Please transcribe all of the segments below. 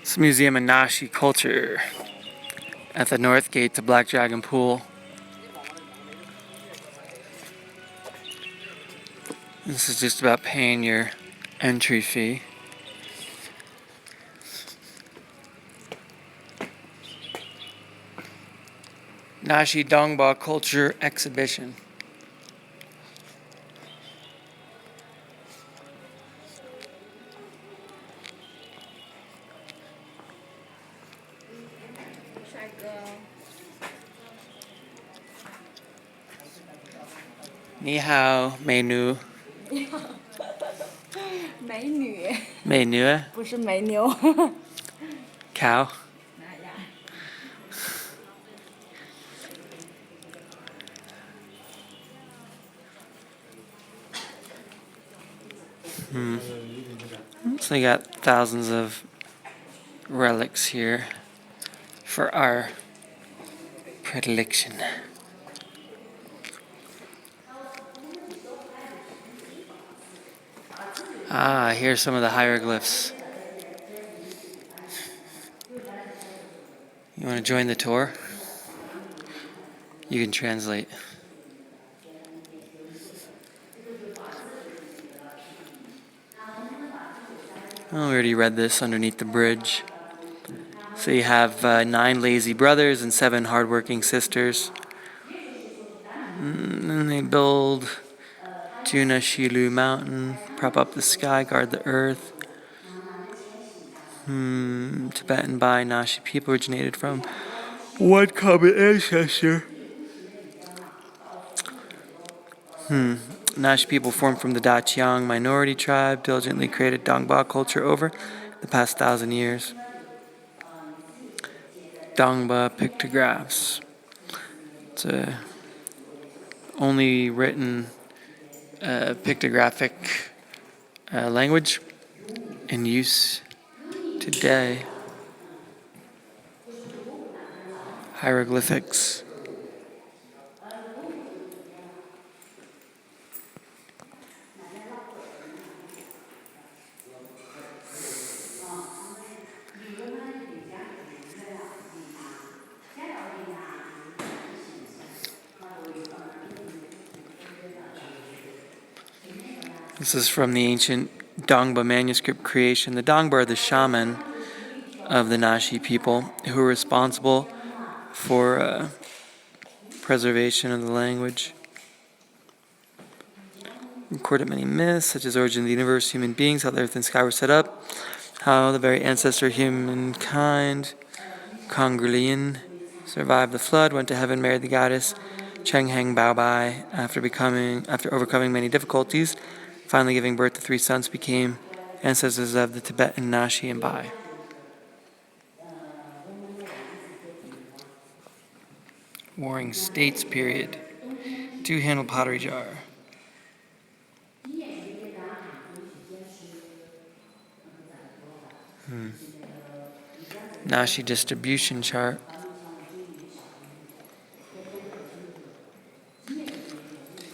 It's a museum of Naxi culture at the north gate to Black Dragon Pool. This is just about paying your entry fee. Naxi Dongba Culture Exhibition. Ni hao, 美女。美女。美女。不是美牛。Cow. So we got thousands of relics here for our predilection. Here's some of the hieroglyphs. You want to join the tour? You can translate. Oh, we already read this underneath the bridge. So you have 9 lazy brothers and 7 hardworking sisters. And they build Juna Shilu Mountain, prop up the sky, guard the earth. Tibetan Bai Naxi people originated from one common ancestor. Naxi people formed from the Lijiang minority tribe, diligently created Dongba culture over the past 1,000 years. Dongba pictographs. It's a only written pictographic language in use today. Hieroglyphics. This is from the ancient Dongba manuscript creation. The Dongba are the shaman of the Naxi people who are responsible for preservation of the language. Recorded many myths, such as origin of the universe, human beings, how the earth and sky were set up, how the very ancestor of humankind, Congrulian, survived the flood, went to heaven, married the goddess Cheng Heng Baobai, after overcoming many difficulties, finally giving birth to 3 sons, became ancestors of the Tibetan Naxi and Bai. Warring States period. 2-handled pottery jar. Naxi distribution chart.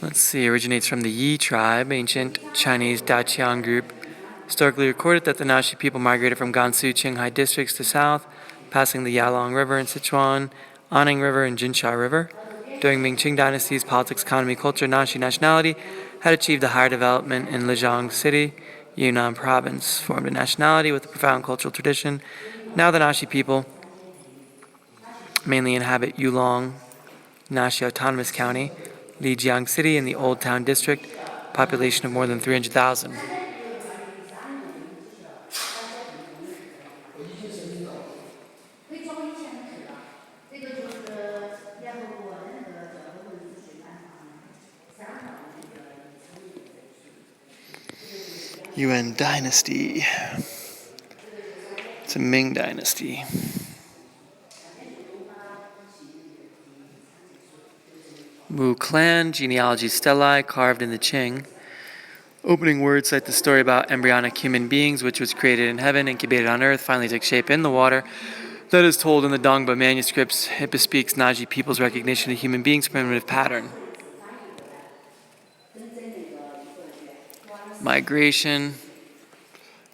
Let's see, originates from the Yi tribe, ancient Chinese Daqiang group. Historically recorded that the Naxi people migrated from Gansu, Qinghai districts to south, passing the Yalong River in Sichuan, Anning River and Jinsha River. During Ming-Qing dynasty's politics, economy, culture, Naxi nationality had achieved a higher development in Lijiang city, Yunnan province, formed a nationality with a profound cultural tradition. Now the Naxi people mainly inhabit Yulong, Naxi Autonomous County, Lijiang City in the Old Town District, population of more than 300,000. Yuan Dynasty. It's a Ming Dynasty. Wu clan, genealogy stelae carved in the Qing. Opening words cite the story about embryonic human beings, which was created in heaven, incubated on earth, finally took shape in the water. That is told in the Dongba manuscripts. It bespeaks Naxi people's recognition of human beings' primitive pattern. Migration.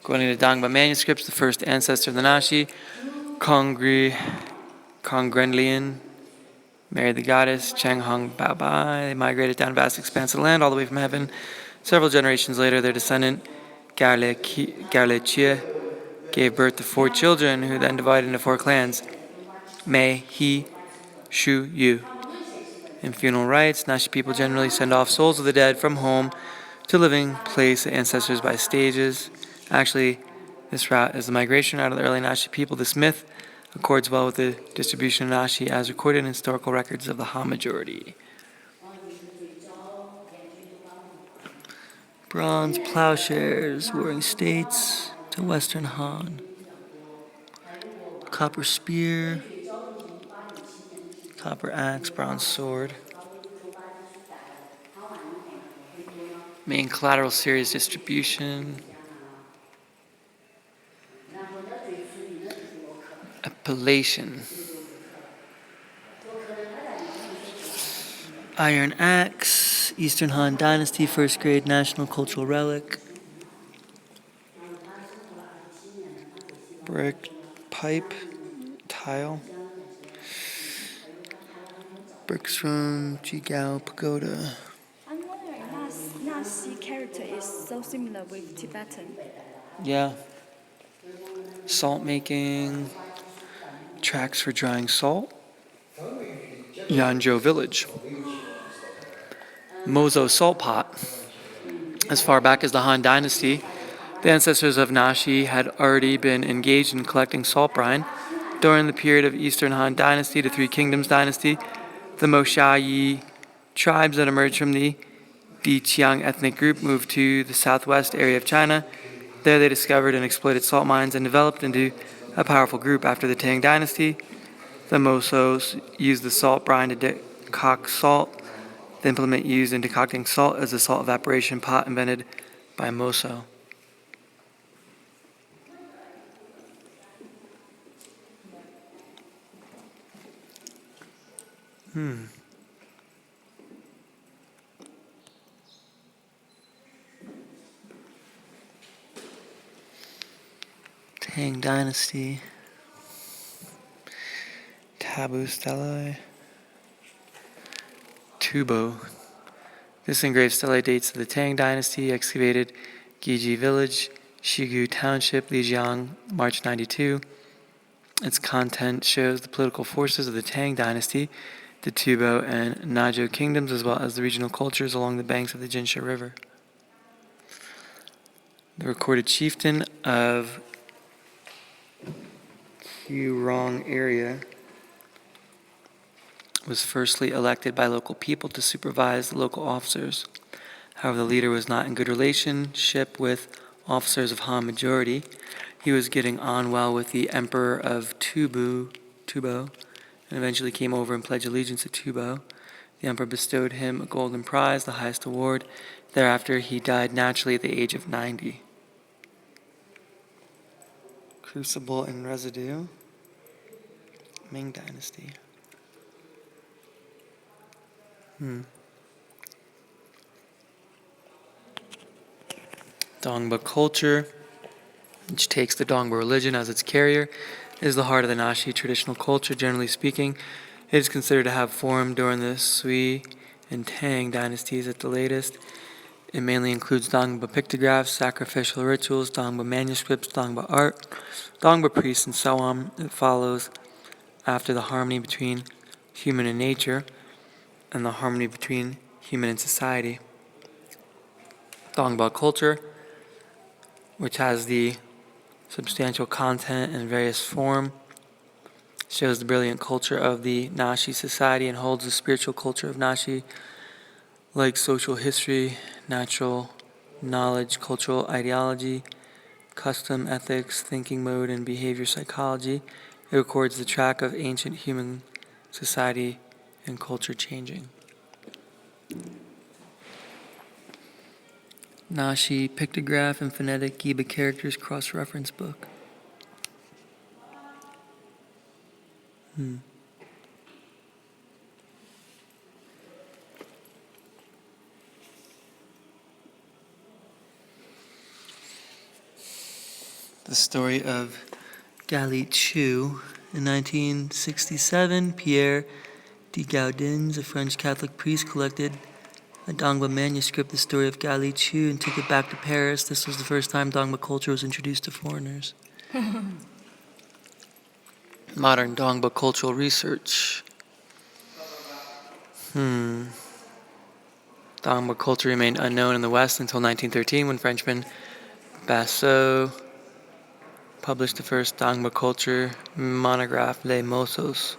According to Dangba manuscripts, the first ancestor of the Naxi, Congrenlian, married the goddess Cheng Hung Baobai. They migrated down vast expanse of land all the way from heaven. Several generations later, their descendant, Garle Chia, gave birth to 4 children, who then divided into 4 clans: Mei, He, Shu, Yu. In funeral rites, Naxi people generally send off souls of the dead from home to living place ancestors by stages. Actually, this route is the migration route of the early Naxi people. This myth accords well with the distribution of Naxi as recorded in historical records of the Han majority. Bronze plowshares, warring states to Western Han. Copper spear, copper axe, bronze sword. Main collateral series distribution. Appellation. Iron axe, Eastern Han Dynasty, first grade national cultural relic. Brick, pipe, tile. Bricks from Jigao Pagoda. I'm wondering, Naxi character is so similar with Tibetan. Yeah. Salt making. Tracks for drying salt. Yanzhou village. Mozo salt pot. As far back as the Han Dynasty, the ancestors of Naxi had already been engaged in collecting salt brine. During the period of Eastern Han Dynasty to Three Kingdoms Dynasty, the Moshayi tribes that emerged from the Lijiang ethnic group moved to the southwest area of China. There they discovered and exploited salt mines and developed into a powerful group. After the Tang Dynasty, the Mosos used the salt brine to decoct salt. The implement used in decocting salt is the salt evaporation pot invented by Moso. Tang Dynasty. Taboo stelae. Tubo. This engraved stele dates to the Tang Dynasty, excavated Giji Village, Shigu Township, Lijiang, March 92. Its content shows the political forces of the Tang Dynasty, the Tubo and Nazhou kingdoms, as well as the regional cultures along the banks of the Jinsha River. The recorded chieftain of Hurong area was firstly elected by local people to supervise the local officers. However, the leader was not in good relationship with officers of Han majority. He was getting on well with the emperor of Tubo, and eventually came over and pledged allegiance to Tubo. The emperor bestowed him a golden prize, the highest award. Thereafter, he died naturally at the age of 90. Crucible and residue. Ming Dynasty. Dongba culture, which takes the Dongba religion as its carrier, is the heart of the Naxi traditional culture. Generally speaking, it is considered to have formed during the Sui and Tang dynasties at the latest. It mainly includes Dongba pictographs, sacrificial rituals, Dongba manuscripts, Dongba art, Dongba priests, and so on. It follows after the harmony between human and nature and the harmony between human and society. Dongba culture, which has the substantial content in various form, shows the brilliant culture of the Naxi society and holds the spiritual culture of Naxi, like social history, natural knowledge, cultural ideology, custom, ethics, thinking mode, and behavior psychology. It records the track of ancient human society and culture changing. Naxi pictograph and phonetic Giba characters cross-reference book. the story of Gali Chu. In 1967, Pierre de Gaudens, a French Catholic priest, collected a Dongba manuscript, the story of Gali Chu, and took it back to Paris. This was the first time Dongba culture was introduced to foreigners. Modern Dongba cultural research. Dongba culture remained unknown in the West until 1913 when Frenchman Bassot published the first Dongba culture monograph, Les Mossos.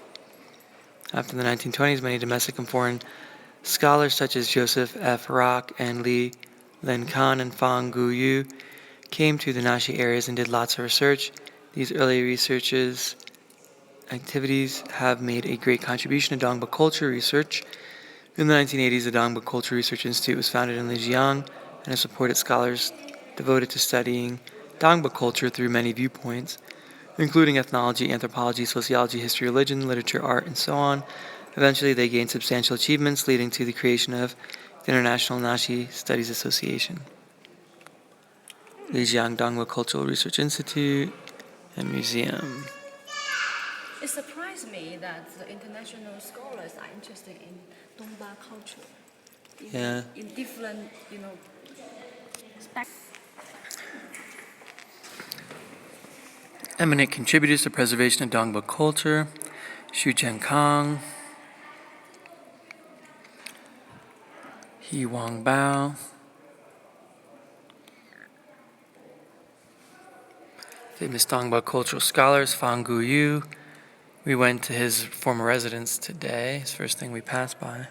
After the 1920s, many domestic and foreign scholars such as Joseph F. Rock and Li Lenkan and Fang Guyu came to the Naxi areas and did lots of research. These early researches activities have made a great contribution to Dongba culture research. In the 1980s, the Dongba Culture Research Institute was founded in Lijiang and has supported scholars devoted to studying Dongba culture through many viewpoints, including ethnology, anthropology, sociology, history, religion, literature, art, and so on. Eventually, they gained substantial achievements, leading to the creation of the International Naxi Studies Association, Lijiang Dongba Cultural Research Institute, and Museum. It surprised me that the international scholars are interested in Dongba culture. In different, Eminent contributors to preservation of Dongba culture: Xu Zhenkang, He Wangbao, famous Dongba cultural scholars Fang Guyu. We went to his former residence today, his first thing we passed by.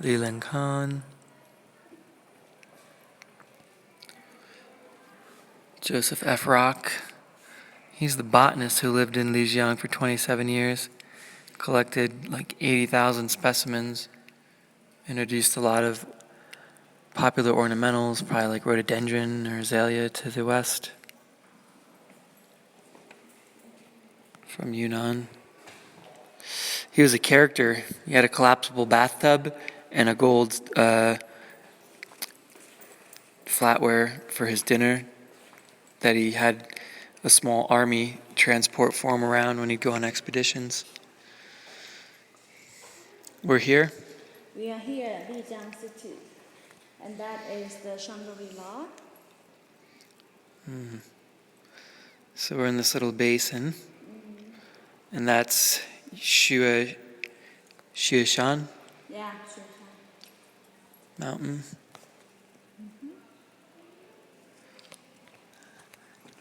Li Lenkan, Joseph F. Rock. He's the botanist who lived in Lijiang for 27 years, collected like 80,000 specimens, introduced a lot of popular ornamentals, probably like rhododendron or azalea to the west. From Yunnan. He was a character. He had a collapsible bathtub and a gold flatware for his dinner that he had a small army transport for him around when he'd go on expeditions. We're here? We are here at Lijiang City, and that is the Shangri-La. So we're in this little basin, and that's Xueshan Yeah, Mountain.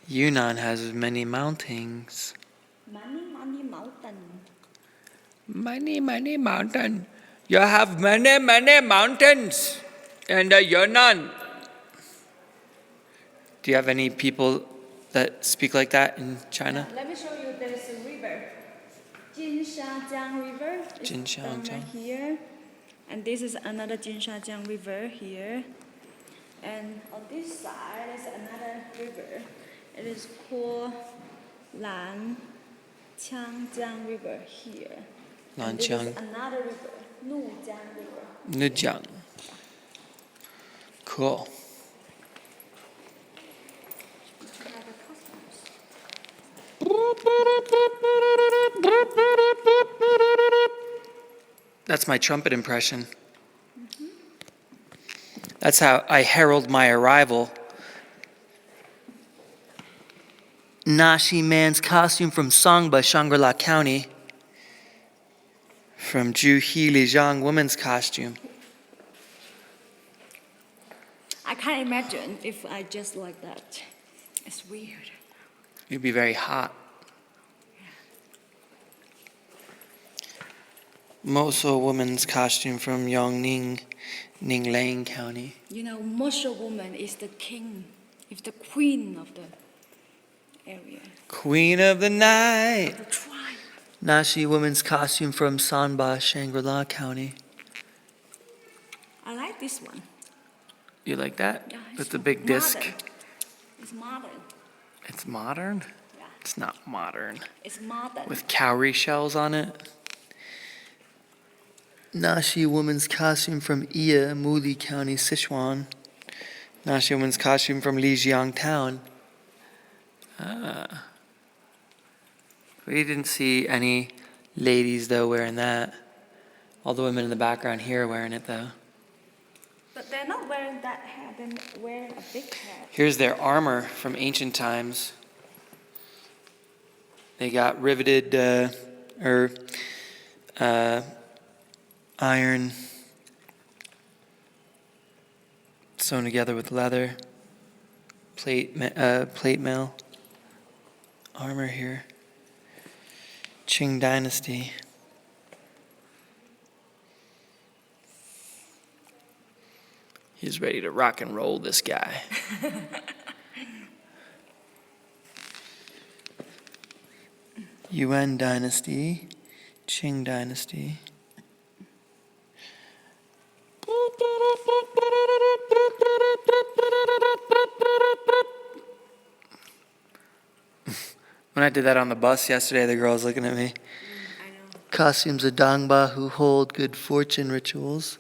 Yunnan has many mountains. Many mountain. Many mountain. You have many mountains in the Yunnan. Do you have any people that speak like that in China? Let me show you. There's a river, Jinshajiang River. It's down right here, and this is another Jinshajiang River here, and on this side is another river. It is called Lanqiangjiang River here. And this is another river, Nujiang River. Nujiang. Cool. That's my trumpet impression. That's how I herald my arrival. Naxi man's costume from Songba, Shangri-La County. From Juhi Lijiang woman's costume. I can't imagine if I just like that. It's weird. You'd be very hot. Moso woman's costume from Yongning, Ningling County. Moso woman is the king, is the queen of the area. Queen of the night. The tribe. Naxi woman's costume from Sanba, Shangri-La County. I like this one. You like that? Yeah, with the big disc? It's modern. It's modern? Yeah. It's not modern. It's modern. With cowrie shells on it. Naxi woman's costume from Iya, Muli County, Sichuan. Naxi woman's costume from Lijiang Town. We didn't see any ladies, though, wearing that. All the women in the background here are wearing it, though. But they're not wearing that hat, they're wearing a big hat. Here's their armor from ancient times. They got riveted iron sewn together with leather, plate mail armor here. Qing Dynasty. He's ready to rock and roll, this guy. Yuan Dynasty, Qing Dynasty. When I did that on the bus yesterday, the girl was looking at me. I know. Costumes of Dongba who hold good fortune rituals.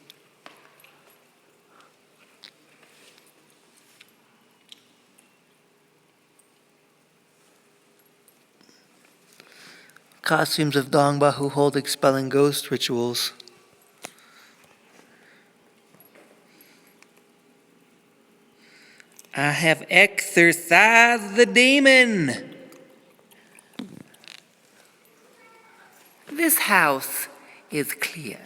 Costumes of Dongba who hold expelling ghost rituals. I have exorcised the demon. This house is clear.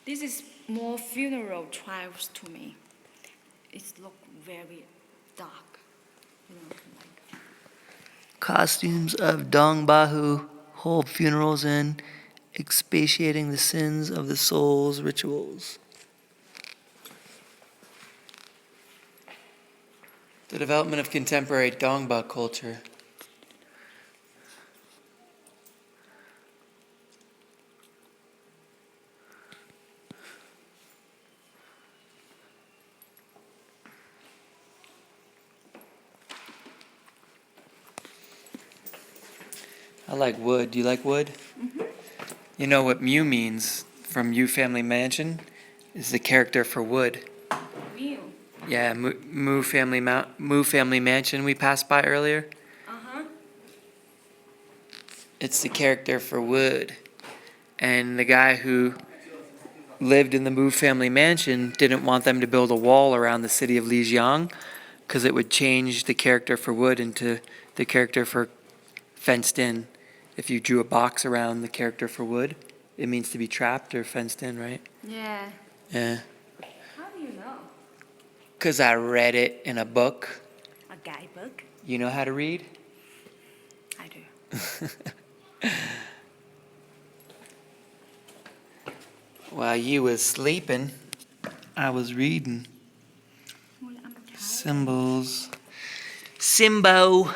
This is more funeral tribes to me. It looks very dark. You know, like. Costumes of Dongba who hold funerals and expiating the sins of the soul's rituals. The development of contemporary Dongba culture. I like wood. Do you like wood? Mm-hmm. You know what Mew means from Yu Family Mansion? Is the character for wood. Mew. Yeah, Moo Family Mansion we passed by earlier. Uh-huh. It's the character for wood. And the guy who lived in the Moo Family Mansion didn't want them to build a wall around the city of Lijiang because it would change the character for wood into the character for fenced in. If you drew a box around the character for wood, it means to be trapped or fenced in, right? Yeah. Yeah. How do you know? Because I read it in a book. A guidebook? You know how to read? I do. While you was sleeping, I was reading. Symbols. Simbo.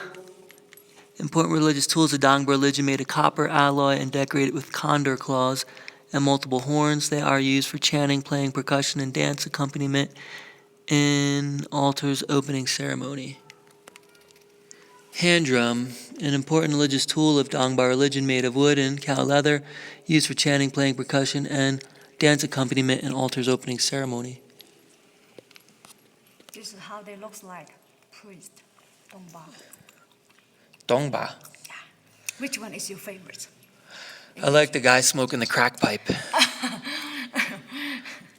Important religious tools. The Dongba religion made of copper alloy and decorated with condor claws and multiple horns. They are used for chanting, playing percussion, and dance accompaniment in altar's opening ceremony. Hand drum, an important religious tool of Dongba religion made of wood and cow leather, used for chanting, playing percussion, and dance accompaniment in altar's opening ceremony. This is how they look like. Priest. Dongba. Dongba. Yeah. Which one is your favorite? I like the guy smoking the crack pipe.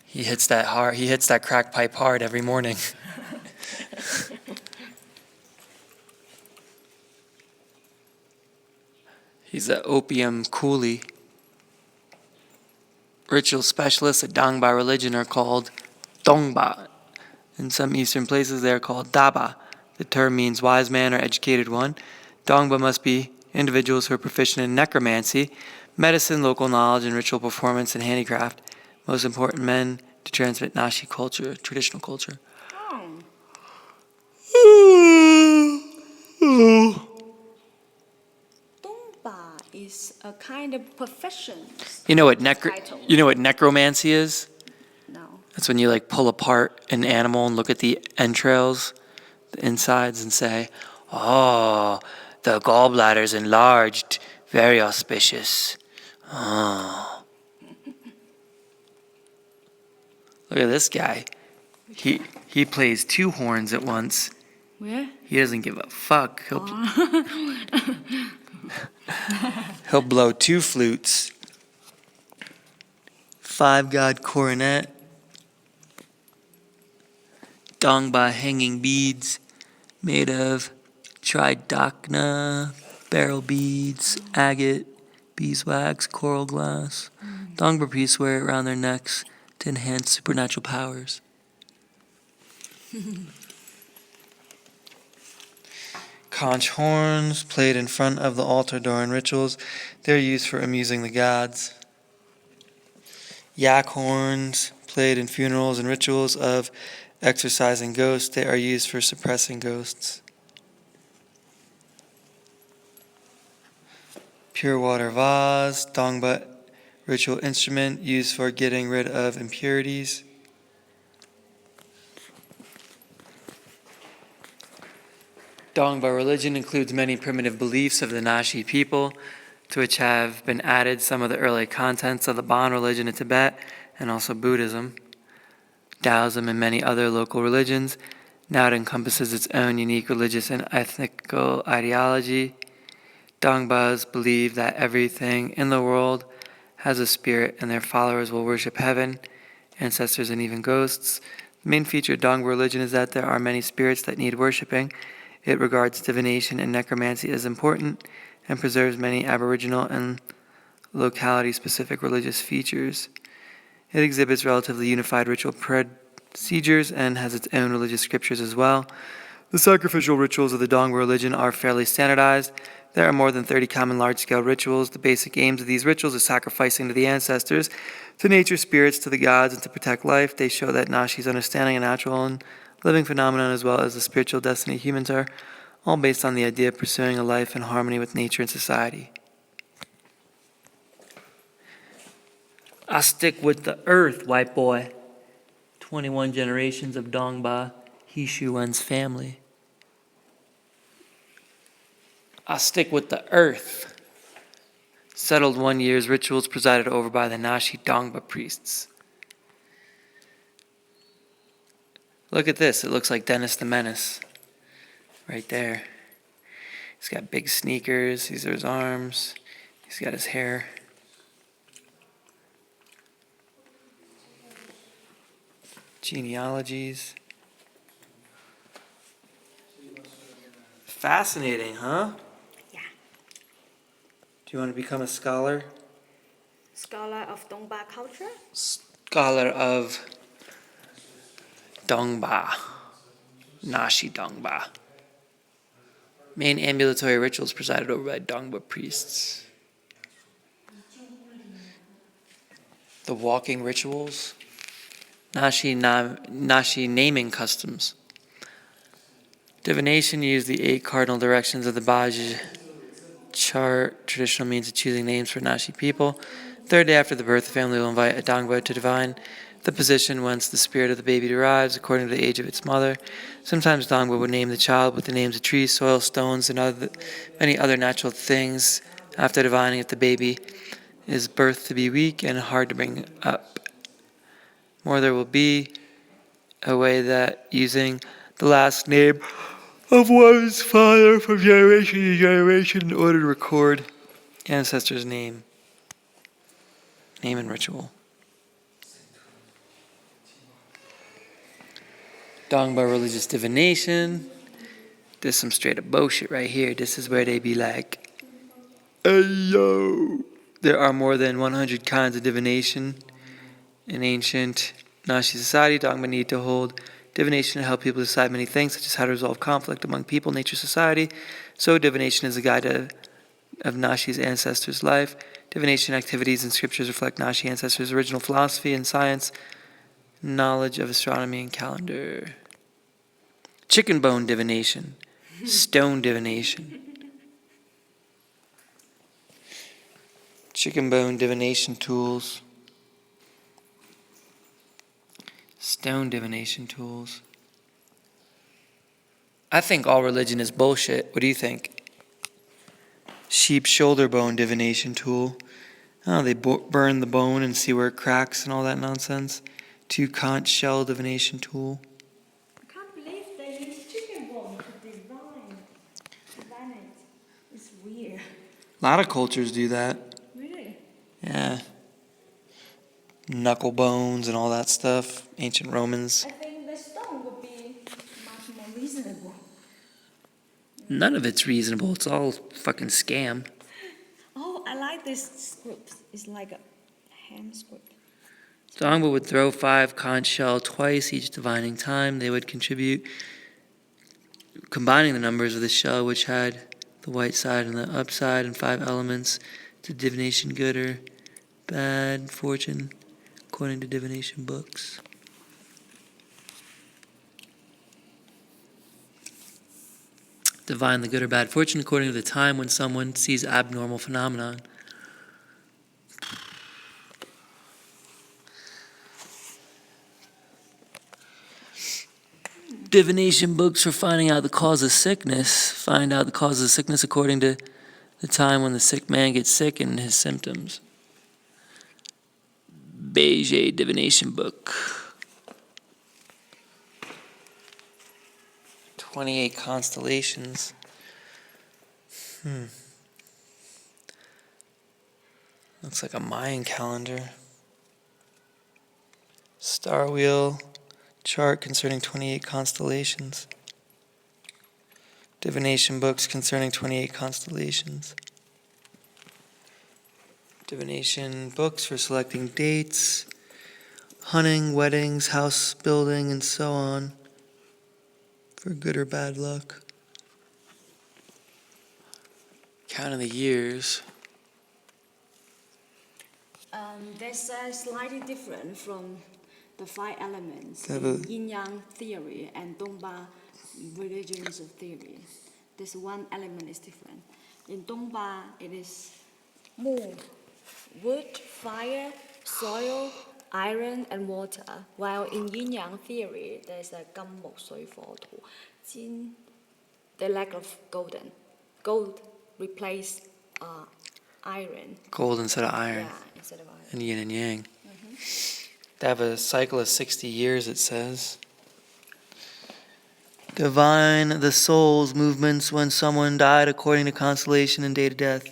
He hits that hard. He hits that crack pipe hard every morning. He's an opium coolie. Ritual specialists at Dongba religion are called Dongba. In some eastern places, they are called Daba. The term means wise man or educated one. Dongba must be individuals who are proficient in necromancy, medicine, local knowledge, and ritual performance and handicraft. Most important men to transmit Naxi culture, traditional culture. Dongba is a kind of profession. You know what necromancy is? No. That's when you like pull apart an animal and look at the entrails, the insides, and say, "Oh, the gallbladder's enlarged, very auspicious." Oh. Look at this guy. He plays two horns at once. Where? He doesn't give a fuck. He'll blow 2 flutes, 5 god coronet, Dongba hanging beads made of tridacna, beryl beads, agate, beeswax, coral glass. Dongba priests wear it around their necks to enhance supernatural powers. Conch horns played in front of the altar during rituals. They're used for amusing the gods. Yak horns played in funerals and rituals of exorcising ghosts. They are used for suppressing ghosts. Pure water vase, Dongba ritual instrument used for getting rid of impurities. Dongba religion includes many primitive beliefs of the Naxi people, to which have been added some of the early contents of the Bon religion in Tibet and also Buddhism, Taoism, and many other local religions. Now it encompasses its own unique religious and ethnical ideology. Dongbas believe that everything in the world has a spirit and their followers will worship heaven, ancestors, and even ghosts. The main feature of Dongba religion is that there are many spirits that need worshiping. It regards divination and necromancy as important and preserves many Aboriginal and locality-specific religious features. It exhibits relatively unified ritual procedures and has its own religious scriptures as well. The sacrificial rituals of the Dongba religion are fairly standardized. There are more than 30 common large-scale rituals. The basic aims of these rituals are sacrificing to the ancestors, to nature spirits, to the gods, and to protect life. They show that Naxi's understanding of natural and living phenomenon as well as the spiritual destiny of humans are all based on the idea of pursuing a life in harmony with nature and society. I stick with the earth, white boy. 21 generations of Dongba Hishuen's family. I stick with the earth. Settled 1 year's rituals presided over by the Naxi Dongba priests. Look at this, it looks like Dennis the Menace. Right there. He's got big sneakers, these are his arms, he's got his hair. Genealogies. Fascinating, huh? Yeah. Do you want to become a scholar? Scholar of Dongba culture? Scholar of Dongba. Naxi Dongba. Main ambulatory rituals presided over by Dongba priests. The walking rituals. Naxi naming customs. Divination used the 8 cardinal directions of the Baj chart, traditional means of choosing names for Naxi people. Third day after the birth, the family will invite a Dongba to divine the position whence the spirit of the baby derives, according to the age of its mother. Sometimes Dongba would name the child with the names of trees, soil, stones, and many other natural things after divining if the baby is birthed to be weak and hard to bring up. More, there will be a way that using the last name of one's father from generation to generation in order to record ancestor's name and ritual. Dongba religious divination. This is some straight up bullshit right here. This is where they be like, hey yo. There are more than 100 kinds of divination in ancient Naxi society. Dongba need to hold divination to help people decide many things, such as how to resolve conflict among people, nature, society. So divination is a guide of Naxi's ancestors' life. Divination activities and scriptures reflect Naxi ancestors' original philosophy and science, knowledge of astronomy and calendar. Chicken bone divination. Stone divination. Chicken bone divination tools. Stone divination tools. I think all religion is bullshit. What do you think? Sheep shoulder bone divination tool. Oh, they burn the bone and see where it cracks and all that nonsense. 2 conch shell divination tool. I can't believe they use chicken bone to divine it. It's weird. A lot of cultures do that. Really? Yeah. Knuckle bones and all that stuff. Ancient Romans. I think the stone would be much more reasonable. None of it's reasonable. It's all fucking scam. Oh, I like this script. It's like a hand script. Dongba would throw 5 conch shell twice each divining time. They would contribute, combining the numbers of the shell, which had the white side and the upside and 5 elements, to divination good or bad fortune, according to divination books. Divine the good or bad fortune according to the time when someone sees abnormal phenomenon. Divination books for finding out the cause of sickness. Find out the cause of sickness according to the time when the sick man gets sick and his symptoms. Beige divination book. 28 constellations. Looks like a Mayan calendar. Star wheel chart concerning 28 constellations. Divination books concerning 28 constellations. Divination books for selecting dates, hunting, weddings, house building, and so on, for good or bad luck. Counting the years. That's slightly different from the 5 elements Have in a- Yin-Yang theory and Dongba religions of theory. This one element is different. In Dongba, it is more wood, fire, soil, iron, and water. While in Yin-Yang theory, there's a 金木水火土, Jin, the lack of golden. Gold replace iron. Gold instead of iron. Yeah, instead of iron. And yin and yang. They have a cycle of 60 years, it says. Divine the soul's movements when someone died according to constellation and date of death.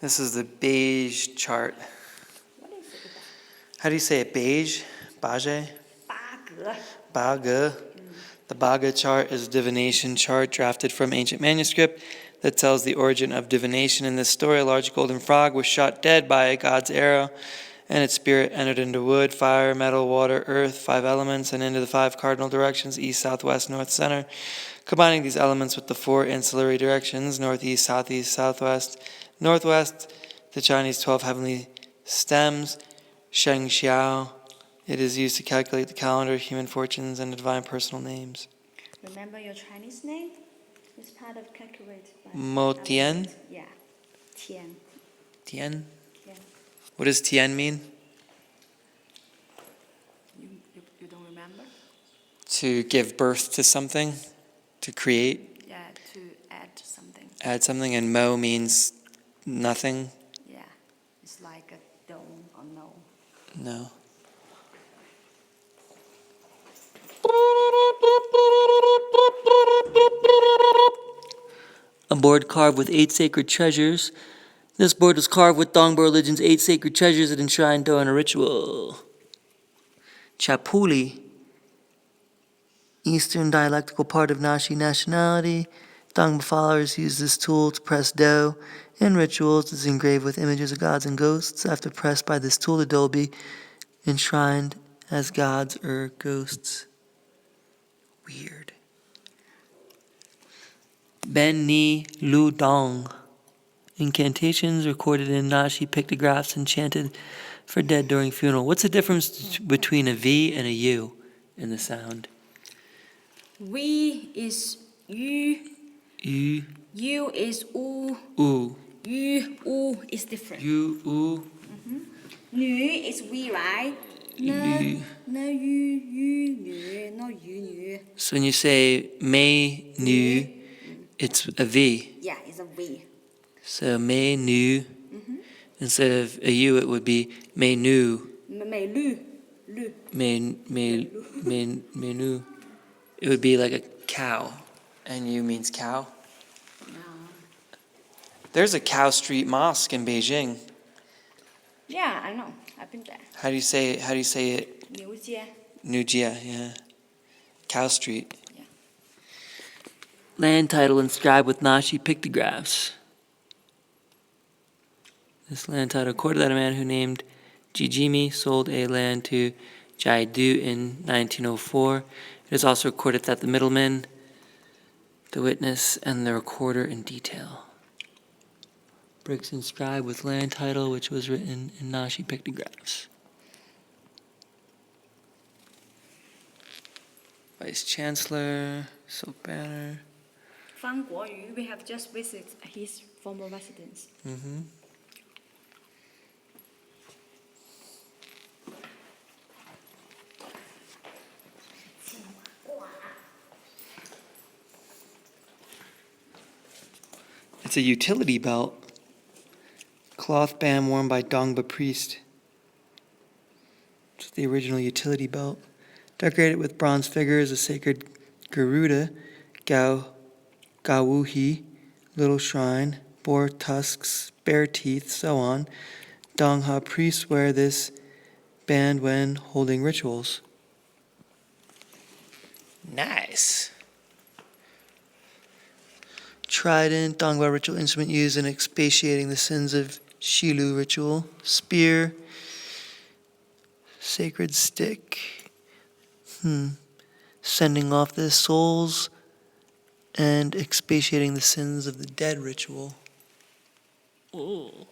This is the beige chart. What is it? How do you say it? Beige? Beige? 八格. Baga. The Baga chart is a divination chart drafted from ancient manuscript that tells the origin of divination. In this story, a large golden frog was shot dead by a god's arrow, and its spirit entered into wood, fire, metal, water, earth, 5 elements, and into the 5 cardinal directions, east, southwest, north, center. Combining these elements with the 4 ancillary directions, northeast, southeast, southwest, northwest, the Chinese 12 heavenly stems, Sheng Xiao. It is used to calculate the calendar, human fortunes, and the divine personal names. Remember your Chinese name? It's part of calculated by Mo Tian? Yeah. Tian. Tian? Yeah. What does Tian mean? You don't remember? To give birth to something, to create, Yeah, to add something. add something, and Mo means nothing. Yeah. It's like a don't or no. No. A board carved with 8 sacred treasures. This board was carved with Dongba religion's 8 sacred treasures that enshrined during a ritual. Chapuli, Eastern dialectical part of Naxi nationality. Dongba followers use this tool to press dough. In rituals, it's engraved with images of gods and ghosts. After pressed by this tool, the dough will be enshrined as gods or ghosts. Weird. Ben Ni Lu Dong. Incantations recorded in Naxi pictographs and chanted for dead during funeral. What's the difference between a V and a U in the sound? We is yu. U, You is u. U, U is different. U, U. Nu is we, right? No, Nu. no, you, nu, no, you. So when you say Mei Nu, it's a V. Yeah, it's a V. V. So Mei Nu. Instead of a U, it would be Mei Nu. Mei Lu. Lu. Menu. It would be like a cow. And U means cow. No. There's a Cow Street Mosque in Beijing. Yeah, I know. I've been there. How do you say it? 牛街. Nujia, yeah. Cow Street. Yeah. Land title inscribed with Naxi pictographs. This land title recorded that a man who named Jijimi sold a land to Jaidu in 1904. It is also recorded that the middleman, the witness, and the recorder in detail. Bricks inscribed with land title, which was written in Naxi pictographs. Vice Chancellor, silk banner. Fang Guoyu, we have just visited his former residence. It's a utility belt. Cloth band worn by Dongba priest. It's the original utility belt. Decorated with bronze figures, a sacred Garuda, Gawuhi, little shrine, boar tusks, bear teeth, so on. Dongha priests wear this band when holding rituals. Nice. Trident, Dongba ritual instrument used in expiating the sins of Shilu ritual. Spear, sacred stick. Sending off the souls and expiating the sins of the dead ritual. Ooh.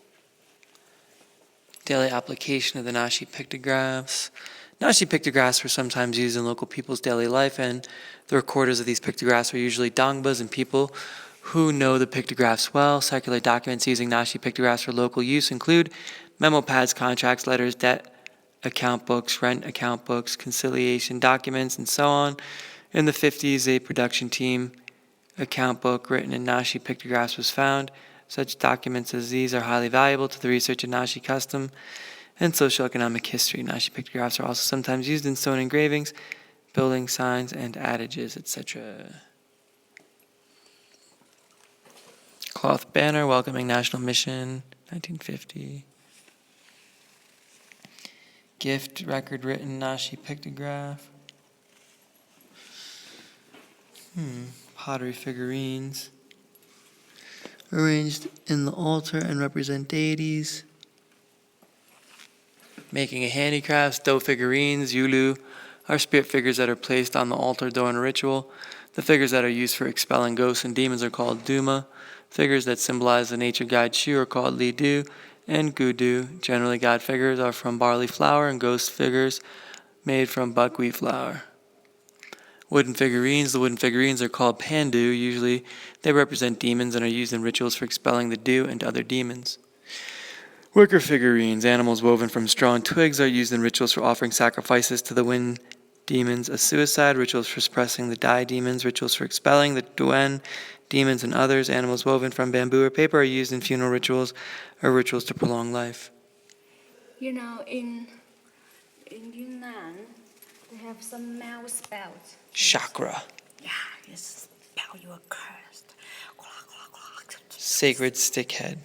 Daily application of the Naxi pictographs. Naxi pictographs were sometimes used in local people's daily life, and the recorders of these pictographs were usually Dongbas and people who know the pictographs well. Circular documents using Naxi pictographs for local use include memo pads, contracts, letters, debt account books, rent account books, conciliation documents, and so on. In the 50s, a production team account book written in Naxi pictographs was found. Such documents as these are highly valuable to the research of Naxi custom and socioeconomic history. Naxi pictographs are also sometimes used in stone engravings, building signs, and adages, etc. Cloth banner welcoming National Mission, 1950. Gift record written Naxi pictograph. Pottery figurines arranged in the altar and represent deities. Making a handicrafts, dough figurines, yulu, are spirit figures that are placed on the altar during a ritual. The figures that are used for expelling ghosts and demons are called duma. Figures that symbolize the nature guide Shu are called li du and gudu. Generally, god figures are from barley flour and ghost figures made from buckwheat flour. Wooden figurines. The wooden figurines are called pandu. Usually, they represent demons and are used in rituals for expelling the dew and other demons. Wicker figurines. Animals woven from straw and twigs are used in rituals for offering sacrifices to the wind demons of suicide, rituals for suppressing the dai demons, rituals for expelling the duen demons and others. Animals woven from bamboo or paper are used in funeral rituals or rituals to prolong life. You know, in Yunnan, they have some mouse spells. Chakra. Yeah, it's spell you are cursed. Sacred stickhead. And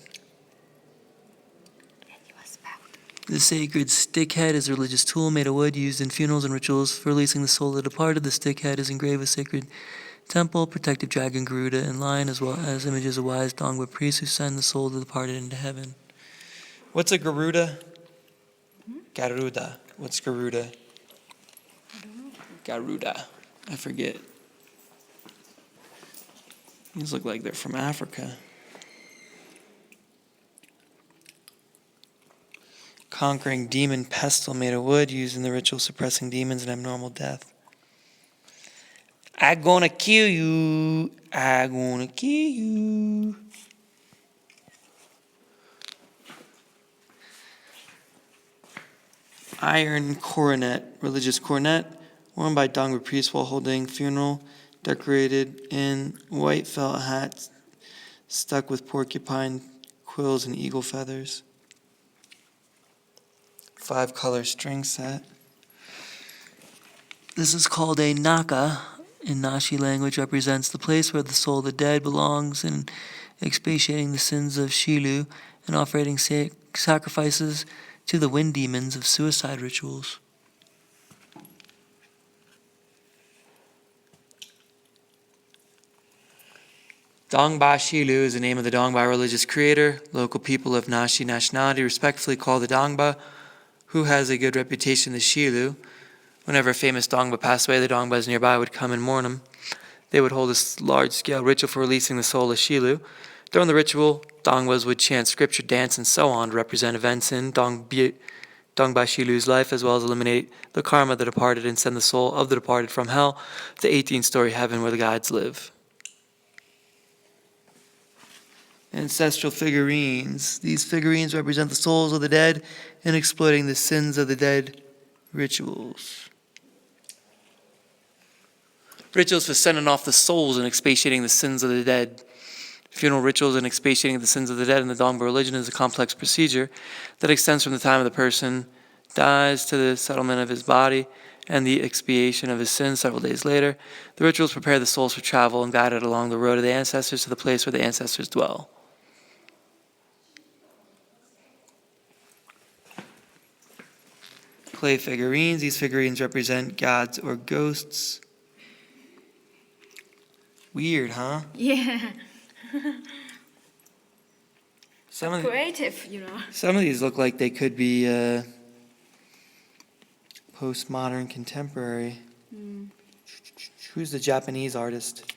you are spelled. The sacred stickhead is a religious tool made of wood used in funerals and rituals for releasing the soul of the departed. The stickhead is engraved with sacred temple, protective dragon, Garuda, and lion, as well as images of wise Dongba priests who send the soul of the departed into heaven. What's a Garuda? Garuda. What's Garuda? I don't know. Garuda. I forget. These look like they're from Africa. Conquering demon pestle made of wood used in the ritual suppressing demons and abnormal death. I'm gonna kill you. I'm gonna kill you. Iron coronet, religious coronet, worn by Dongba priests while holding funeral, decorated in white felt hats, stuck with porcupine quills and eagle feathers. 5-color string set. This is called a naka. In Naxi language, represents the place where the soul of the dead belongs, in expiating the sins of Shilu and offering sacrifices to the wind demons of suicide rituals. Dongba Shilu is the name of the Dongba religious creator. Local people of Naxi nationality respectfully call the Dongba, who has a good reputation, the Shilu. Whenever a famous Dongba passed away, the Dongbas nearby would come and mourn him. They would hold a large-scale ritual for releasing the soul of Shilu. During the ritual, Dongbas would chant scripture, dance, and so on to represent events in Dongba Shilu's life, as well as eliminate the karma of the departed and send the soul of the departed from hell to 18-story heaven where the gods live. Ancestral figurines. These figurines represent the souls of the dead and exploiting the sins of the dead rituals. Rituals for sending off the souls and expiating the sins of the dead. Funeral rituals and expiating the sins of the dead in the Dongba religion is a complex procedure that extends from the time of the person dies to the settlement of his body and the expiation of his sins several days later. The rituals prepare the souls for travel and guide it along the road of the ancestors to the place where the ancestors dwell. Clay figurines. These figurines represent gods or ghosts. Weird, huh? Yeah. Some Creative, you know. Some of these look like they could be postmodern, contemporary. Who's the Japanese artist?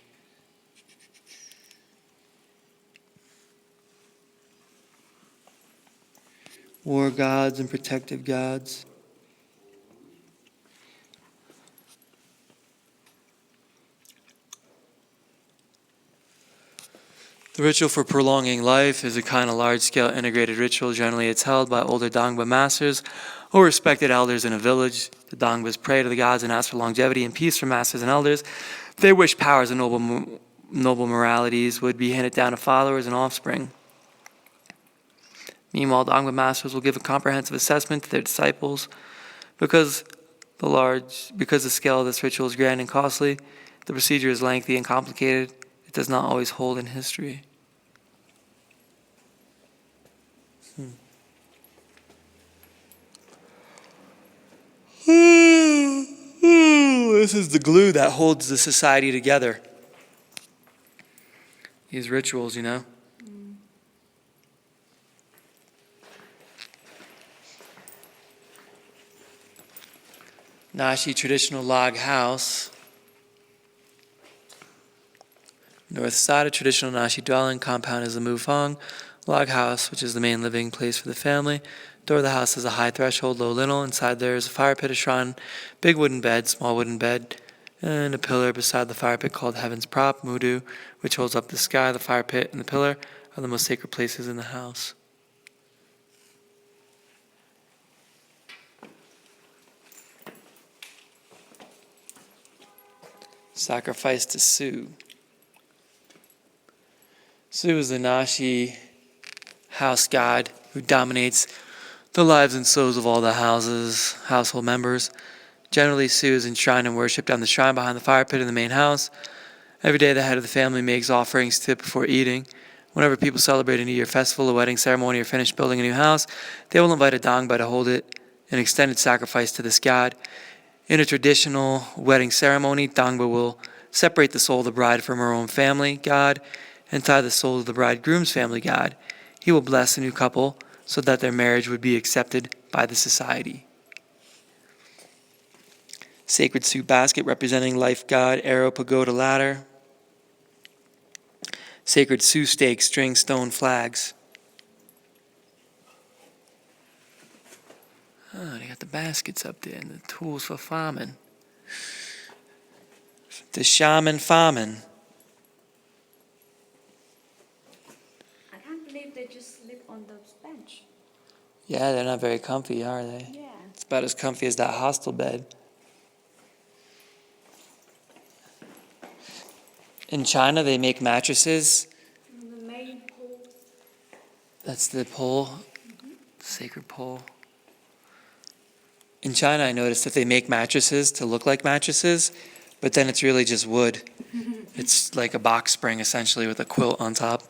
War gods and protective gods. The ritual for prolonging life is a kind of large-scale integrated ritual. Generally, it's held by older Dongba masters or respected elders in a village. The Dongbas pray to the gods and ask for longevity and peace from masters and elders. They wish powers and noble moralities would be handed down to followers and offspring. Meanwhile, Dongba masters will give a comprehensive assessment to their disciples. Because the scale of this ritual is grand and costly, the procedure is lengthy and complicated. It does not always hold in history. This is the glue that holds the society together. These rituals, you know. Naxi traditional log house. North side of traditional Naxi dwelling compound is the mufang log house, which is the main living place for the family. Door of the house has a high threshold, low lintel. Inside there is a fire pit, a shrine, big wooden bed, small wooden bed, and a pillar beside the fire pit called Heaven's Prop, Mudu, which holds up the sky. The fire pit and the pillar are the most sacred places in the house. Sacrifice to Su. Su is the Naxi house god who dominates the lives and souls of all the household members. Generally, Su is enshrined and worshipped on the shrine behind the fire pit in the main house. Every day, the head of the family makes offerings to it before eating. Whenever people celebrate a New Year festival, a wedding ceremony, or finish building a new house, they will invite a Dongba to hold an extended sacrifice to this god. In a traditional wedding ceremony, Dongba will separate the soul of the bride from her own family god and tie the soul of the bridegroom's family god. He will bless the new couple so that their marriage would be accepted by the society. Sacred Su basket representing life god, arrow, pagoda, ladder. Sacred Su stake, string, stone, flags. Oh, they got the baskets up there and the tools for farming. The shaman farming. I can't believe they just sleep on the bench. Yeah, they're not very comfy, are they? Yeah. It's about as comfy as that hostel bed. In China, they make mattresses Made That's the pole, sacred pole. In China, I noticed that they make mattresses to look like mattresses, but then it's really just wood. It's like a box spring, essentially, with a quilt on top.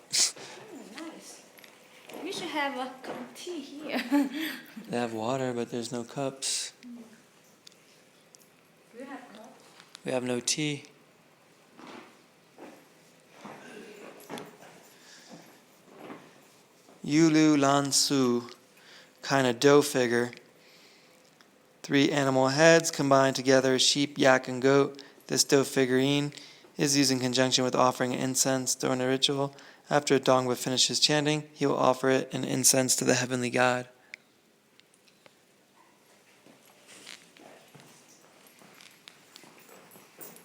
Nice. We should have a cup of tea here. They have water, but there's no cups. Do you have cups? We have no tea. Yulu Lan Su, kind of dough figure. 3 animal heads combined together, a sheep, yak, and goat. This dough figurine is used in conjunction with offering incense during a ritual. After a Dongba finishes chanting, he will offer it in incense to the heavenly god.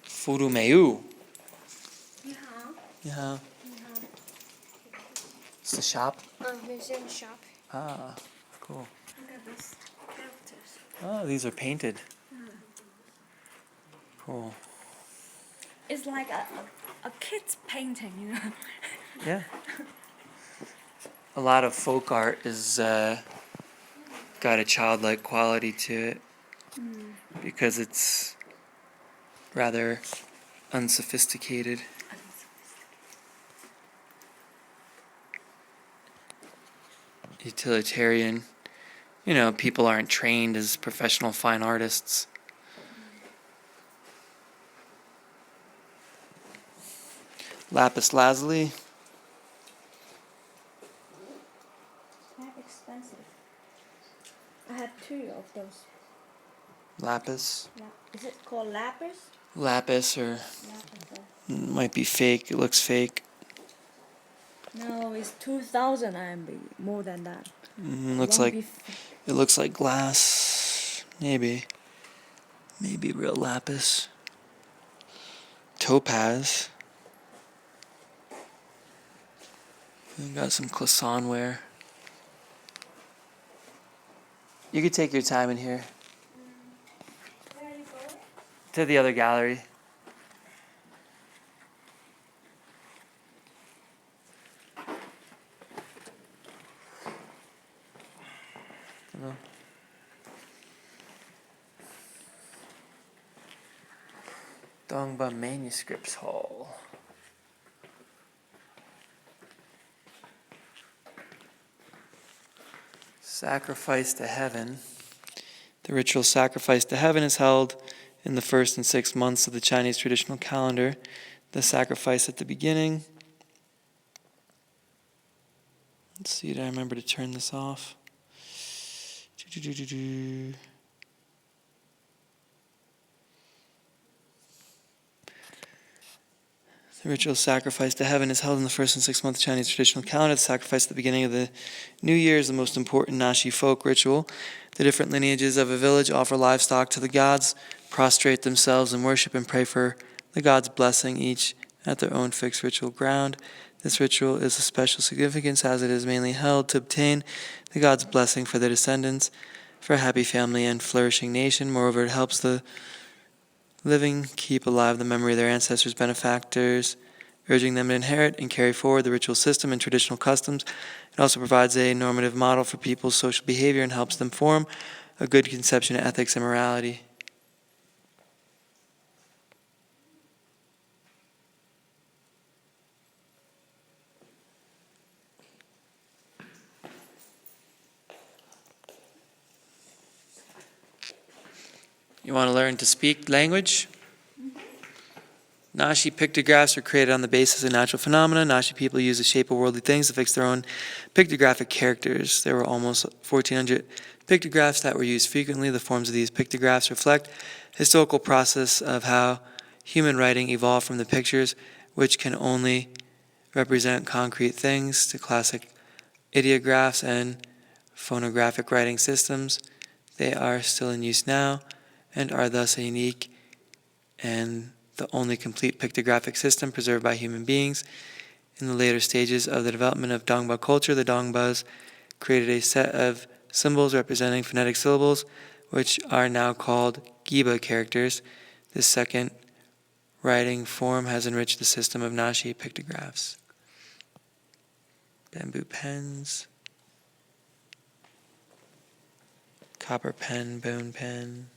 Furumeu. Yeah. It's the shop. Museum shop. Ah, cool. Look at these characters. Oh, these are painted. Cool. It's like a kid's painting, you know. Yeah. A lot of folk art is got a childlike quality to it because it's rather unsophisticated. Utilitarian. You know, people aren't trained as professional fine artists. Lapis lazuli. They're expensive. I have 2 of those. Lapis. Is it called lapis? Lapis, or Lapis. might be fake. It looks fake. No, it's 2,000 RMB. More than that. Looks Won't like be it looks like glass. Maybe real lapis. Topaz. We got some clisson. You could take your time in here. Where are you going? To the other gallery. Dongba Manuscripts Hall. Sacrifice to heaven. The ritual sacrifice to heaven is held in the 1st and 6th months of the Chinese traditional calendar. The sacrifice at the beginning. Let's see, did I remember to turn this off? The ritual sacrifice to heaven is held in the 1st and 6th month Chinese traditional calendar. The sacrifice at the beginning of the new year is the most important Naxi folk ritual. The different lineages of a village offer livestock to the gods, prostrate themselves in worship, and pray for the gods' blessing, each at their own fixed ritual ground. This ritual is of special significance as it is mainly held to obtain the gods' blessing for their descendants, for a happy family and flourishing nation. Moreover, it helps the living keep alive the memory of their ancestors' benefactors, urging them to inherit and carry forward the ritual system and traditional customs. It also provides a normative model for people's social behavior and helps them form a good conception of ethics and morality. You want to learn to speak language? Naxi pictographs were created on the basis of natural phenomena. Naxi people use the shape of worldly things to fix their own pictographic characters. There were almost 1,400 pictographs that were used frequently. The forms of these pictographs reflect historical process of how human writing evolved from the pictures, which can only represent concrete things, to classic ideographs and phonographic writing systems. They are still in use now and are thus a unique and the only complete pictographic system preserved by human beings. In the later stages of the development of Dongba culture, the Dongbas created a set of symbols representing phonetic syllables, which are now called Giba characters. This second writing form has enriched the system of Naxi pictographs. Bamboo pens. copper pen, bone pen,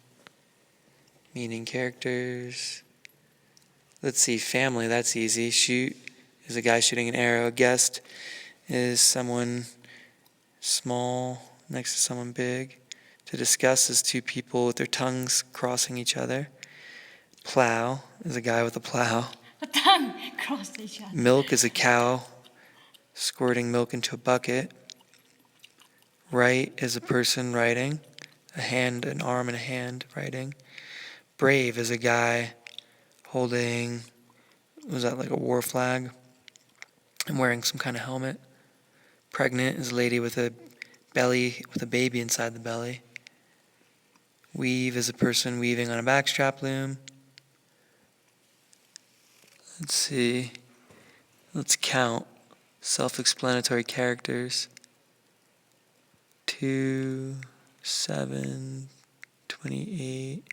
meaning characters. Let's see, family, that's easy. Shoot is a guy shooting an arrow. Guest is someone small next to someone big. To discuss is two people with their tongues crossing each other. Plow is a guy with a plow. Tongue cross each other. Milk is a cow squirting milk into a bucket. Write is a person writing, a hand, an arm, and a hand writing. Brave is a guy holding, was that like a war flag? And wearing some kind of helmet. Pregnant is a lady with a belly, with a baby inside the belly. Weave is a person weaving on a backstrap loom. Let's see. Let's count. Self-explanatory characters. 2, 7, 28,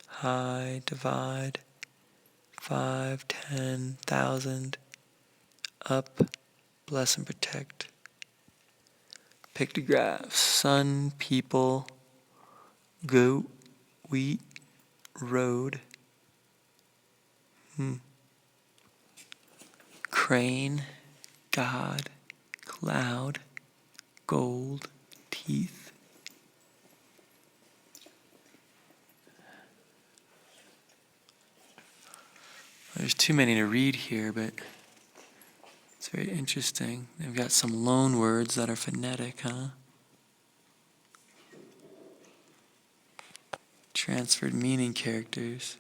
high, divide, 5, 10, 1,000, up, bless and protect. Pictographs, sun, people, goat, wheat, road. Crane, God, cloud, gold, teeth. There's too many to read here, but it's very interesting. They've got some loan words that are phonetic, huh? Transferred meaning characters.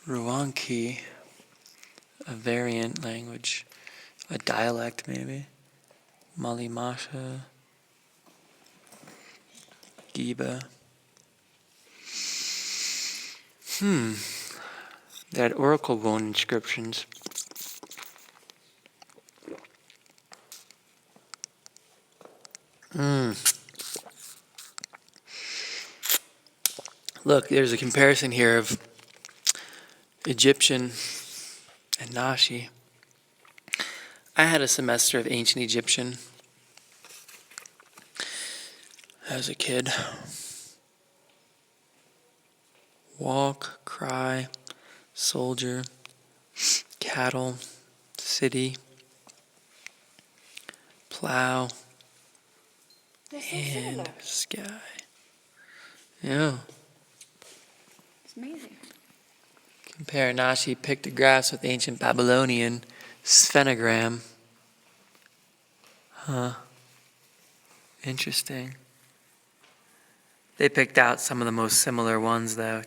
Ruanki, a variant language, a dialect maybe. Malimasha, Giba. They had oracle bone inscriptions. Look, there's a comparison here of Egyptian and Naxi. I had a semester of ancient Egyptian as a kid. Walk, cry, soldier, cattle, city, plow, hand, sky. Yeah. It's amazing. Compare Naxi pictographs with ancient Babylonian sphenogram. Huh. Interesting. They picked out some of the most similar ones, though.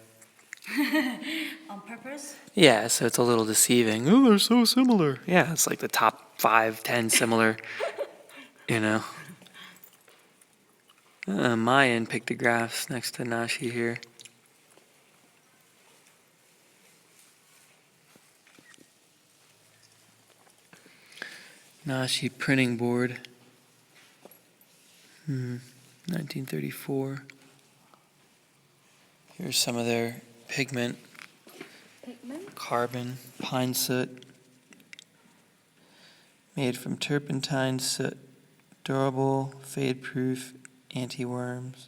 On purpose? Yeah, so it's a little deceiving. Oh, they're so similar. Yeah, it's like the top 5, 10 similar, you know. Mayan pictographs next to Naxi here. Naxi printing board. 1934. Here's some of their pigment. Pigment? Carbon, pine soot. Made from turpentine soot. Durable, fade-proof, anti-worms.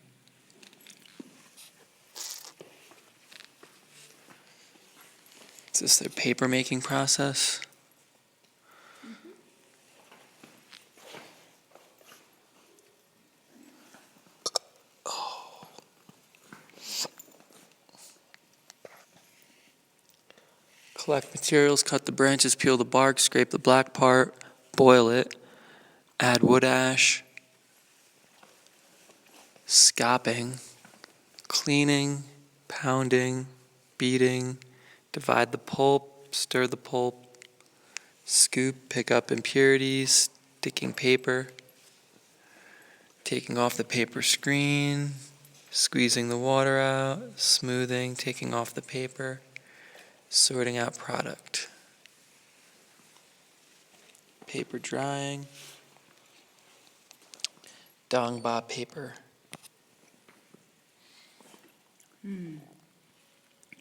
Is this their paper making process? Collect materials, cut the branches, peel the bark, scrape the black part, boil it, add wood ash, scopping, cleaning, pounding, beating, divide the pulp, stir the pulp, scoop, pick up impurities, sticking paper, taking off the paper screen, squeezing the water out, smoothing, taking off the paper, sorting out product. Paper drying. Dongba paper.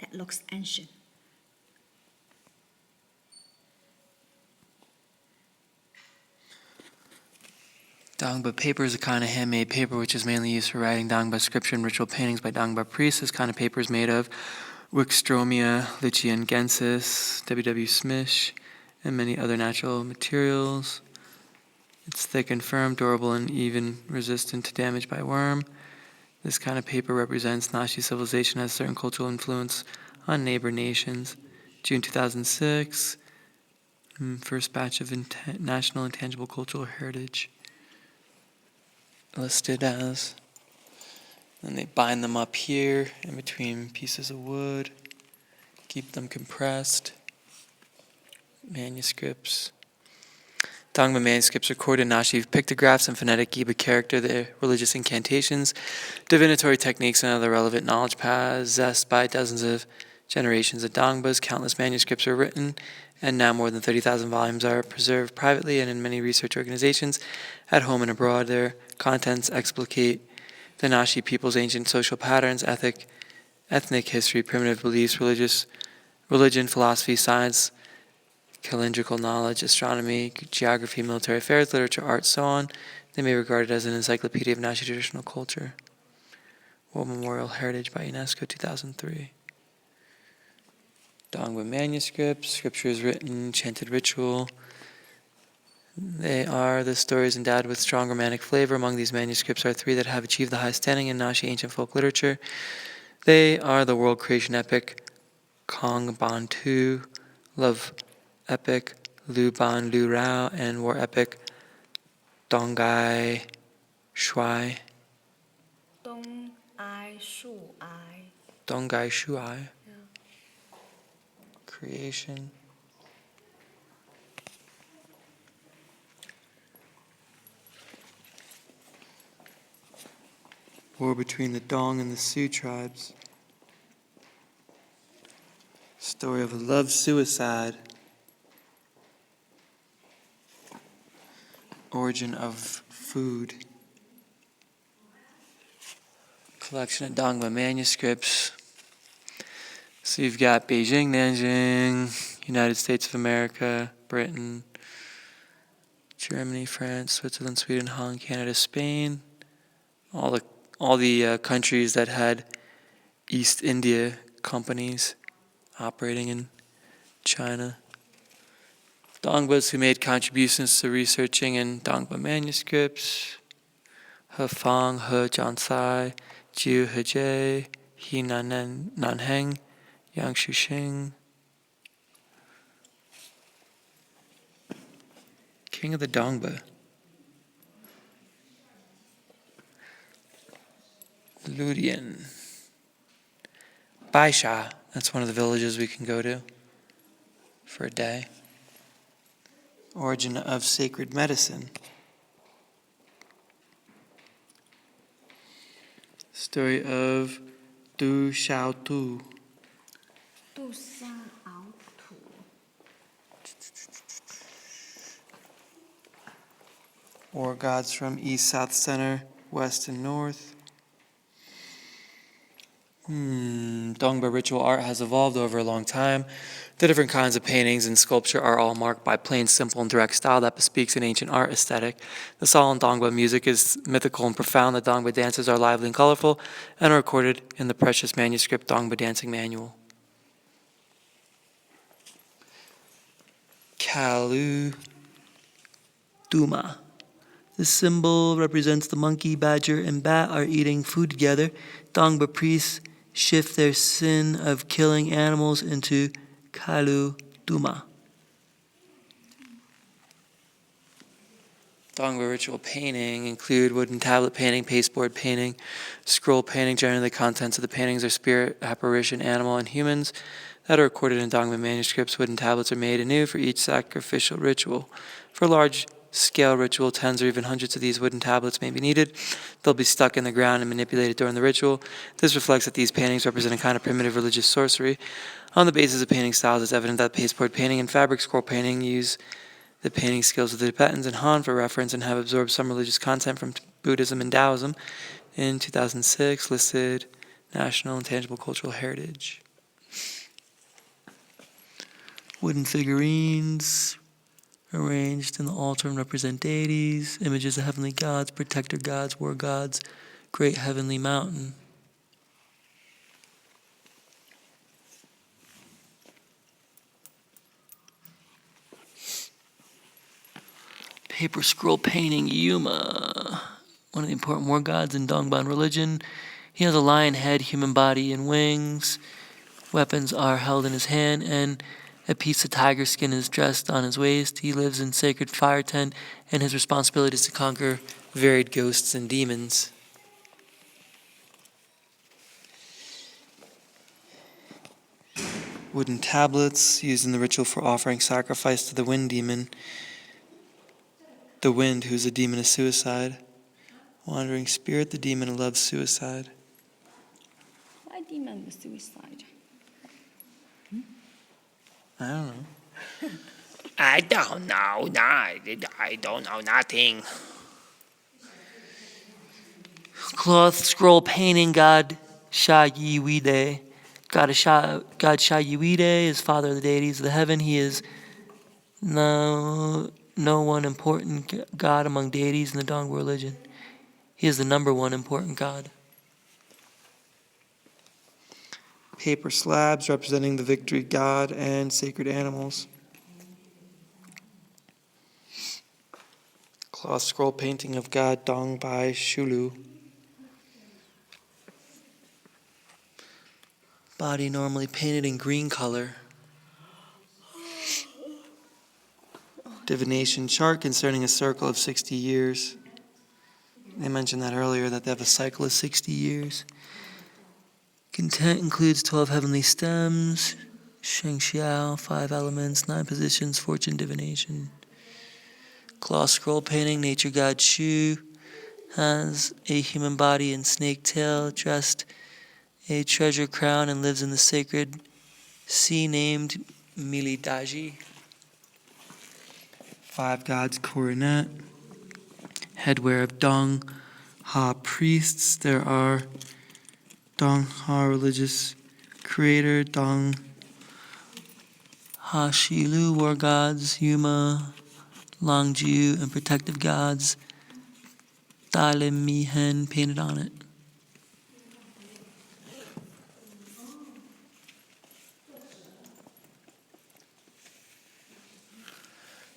that looks ancient. Dangba paper is a kind of handmade paper which is mainly used for writing Dangba scripture and ritual paintings by Dangba priests. This kind of paper is made of Wickstromia lichiengensis, W.W. Smith, and many other natural materials. It's thick and firm, durable, and even resistant to damage by worm. This kind of paper represents Naxi civilization has certain cultural influence on neighbor nations. June 2006, first batch of National Intangible Cultural Heritage listed as. And they bind them up here in between pieces of wood, keep them compressed. Manuscripts. Dangba manuscripts recorded Naxi pictographs and phonetic Giba character, the religious incantations, divinatory techniques, and other relevant knowledge possessed by dozens of generations of Dangbas. Countless manuscripts are written, and now more than 30,000 volumes are preserved privately and in many research organizations at home and abroad. Their contents explicate the Naxi people's ancient social patterns, ethnic history, primitive beliefs, religion, philosophy, science, calendrical knowledge, astronomy, geography, military affairs, literature, art, so on. They may be regarded as an encyclopedia of Naxi traditional culture. World Memorial Heritage by UNESCO, 2003. Dangba manuscripts, scriptures written, chanted ritual. They are the stories endowed with strong romantic flavor. Among these manuscripts are three that have achieved the highest standing in Naxi ancient folk literature. They are the world creation epic, Kong Ban Tu, love epic, Lu Ban Lu Rao, and war epic, Dongai Shuai. Dongai Shuai. Yeah. Creation. War between the Dong and the Sioux tribes. Story of a love suicide. Origin of food. Collection of Dangba manuscripts. So you've got Beijing, Nanjing, United States of America, Britain, Germany, France, Switzerland, Sweden, Holland, Canada, Spain. All the countries that had East India companies operating in China. Dongbas who made contributions to researching in Dangba manuscripts. He Fang, He Jiansai, Jiu Hejie, He Nanheng, Yang Shuxing. King of the Dongba. Ludian. Baisha, that's one of the villages we can go to for a day. Origin of sacred medicine. Story of Du Xiao Tu. Or gods from east, south, center, west, and north. Dongba ritual art has evolved over a long time. The different kinds of paintings and sculpture are all marked by plain, simple, and direct style that bespeaks an ancient art aesthetic. The solemn Dongba music is mythical and profound. The Dongba dances are lively and colorful and are recorded in the precious manuscript Dongba Dancing Manual. Kalu Duma. The symbol represents the monkey, badger, and bat are eating food together. Dongba priests shift their sin of killing animals into Kalu Duma. Dongba ritual painting include wooden tablet painting, pasteboard painting, scroll painting. Generally, the contents of the paintings are spirit, apparition, animal, and humans that are recorded in Dongba manuscripts. Wooden tablets are made anew for each sacrificial ritual. For large-scale ritual, tens or even hundreds of these wooden tablets may be needed. They'll be stuck in the ground and manipulated during the ritual. This reflects that these paintings represent a kind of primitive religious sorcery. On the basis of painting styles, it's evident that pasteboard painting and fabric scroll painting use the painting skills of the Tibetans and Han for reference and have absorbed some religious content from Buddhism and Taoism. In 2006, listed National Intangible Cultural Heritage. Wooden figurines arranged in the altar and represent deities, images of heavenly gods, protector gods, war gods, great heavenly mountain. Paper scroll painting Yuma, one of the important war gods in Dongban religion. He has a lion head, human body, and wings. Weapons are held in his hand, and a piece of tiger skin is dressed on his waist. He lives in sacred fire tent, and his responsibility is to conquer varied ghosts and demons. Wooden tablets used in the ritual for offering sacrifice to the wind demon. The wind, who's a demon of suicide. Wandering spirit, the demon who loves suicide. Why demon with suicide? I don't know. I don't know. I don't know nothing. Cloth scroll painting god Sha Yi Wide. God Sha Yi Wide is father of the deities of the heaven. He is no one important god among deities in the Dongba religion. He is the number one important god. Paper slabs representing the victory god and sacred animals. Cloth scroll painting of god Dongbai Shulu. Body normally painted in green color. Divination chart concerning a circle of 60 years. They mentioned that earlier, that they have a cycle of 60 years. Content includes 12 heavenly stems, Sheng Xiao, 5 elements, 9 positions, fortune divination. Cloth scroll painting, nature god Shu has a human body and snake tail, dressed a treasure crown, and lives in the sacred sea named Milidaji. 5 gods coronet. Headwear of Dong Ha priests. There are Dong Ha religious creator, Dong Ha Shilu war gods, Yuma, Longju, and protective gods, Dale Mihen painted on it.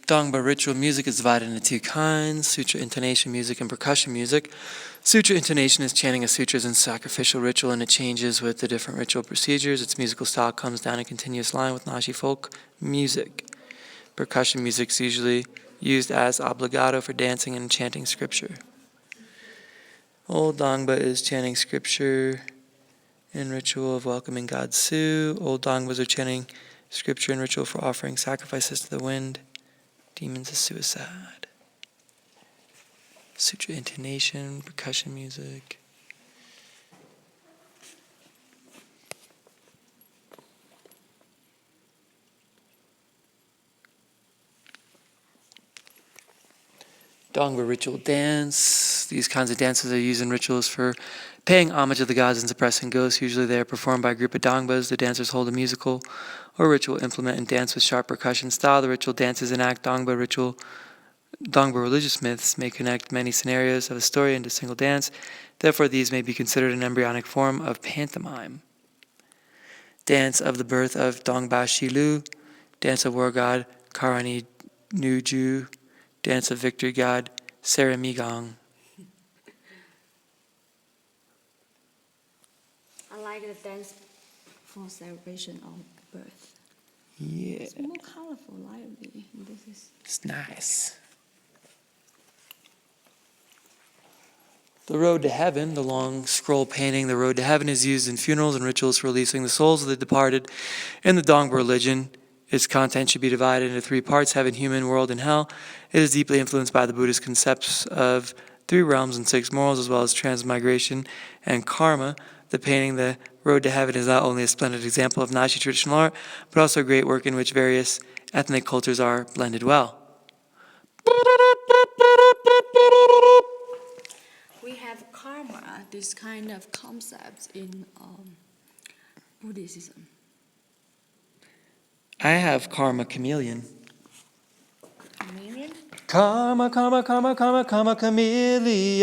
Dongba ritual music is divided into 2 kinds, sutra intonation music and percussion music. Sutra intonation is chanting of sutras in sacrificial ritual, and it changes with the different ritual procedures. Its musical style comes down a continuous line with Naxi folk music. Percussion music is usually used as obligato for dancing and chanting scripture. Old Dongba is chanting scripture in ritual of welcoming God Su. Old Dongbas are chanting scripture in ritual for offering sacrifices to the wind. Demons of suicide. Sutra intonation, percussion music. Dongba ritual dance. These kinds of dances are used in rituals for paying homage to the gods and suppressing ghosts. Usually they are performed by a group of Dongbas. The dancers hold a musical or ritual implement and dance with sharp percussion style. The ritual dances enact Dongba religious myths may connect many scenarios of a story into a single dance. Therefore, these may be considered an embryonic form of pantomime. Dance of the birth of Dongba Shilu. Dance of war god Karani Nuju. Dance of victory god Saramigang. I like the dance for celebration of birth. Yeah, It's more colorful, lively. it's nice. The Road to Heaven, the long scroll painting, the Road to Heaven is used in funerals and rituals for releasing the souls of the departed. In the Dongba religion, its content should be divided into 3 parts, heaven, human, world, and hell. It is deeply influenced by the Buddhist concepts of 3 realms and 6 morals, as well as transmigration and karma. The painting, The Road to Heaven, is not only a splendid example of Naxi traditional art, but also a great work in which various ethnic cultures are blended well. We have karma, this kind of concept in Buddhism. I have karma chameleon. Chameleon? Karma, karma, karma, karma, karma chameleon.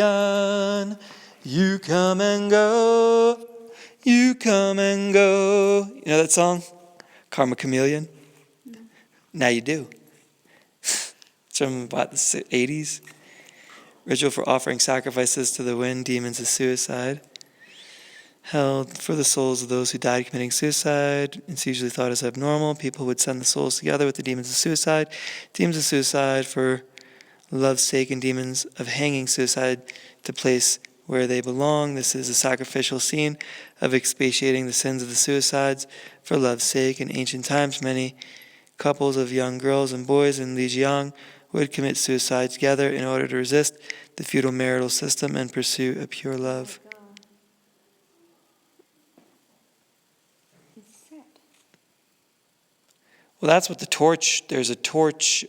You come and go. You come and go. You know that song? Karma chameleon? No. Now you do. It's from about the 80s. Ritual for offering sacrifices to the wind demons is suicide. Held for the souls of those who died committing suicide. It's usually thought as abnormal. People would send the souls together with the demons of suicide. Demons of suicide for love's sake and demons of hanging suicide to place where they belong. This is a sacrificial scene of expiating the sins of the suicides for love's sake. In ancient times, many couples of young girls and boys in Lijiang would commit suicide together in order to resist the feudal marital system and pursue a pure love. It's sad. Well, that's what there's a torch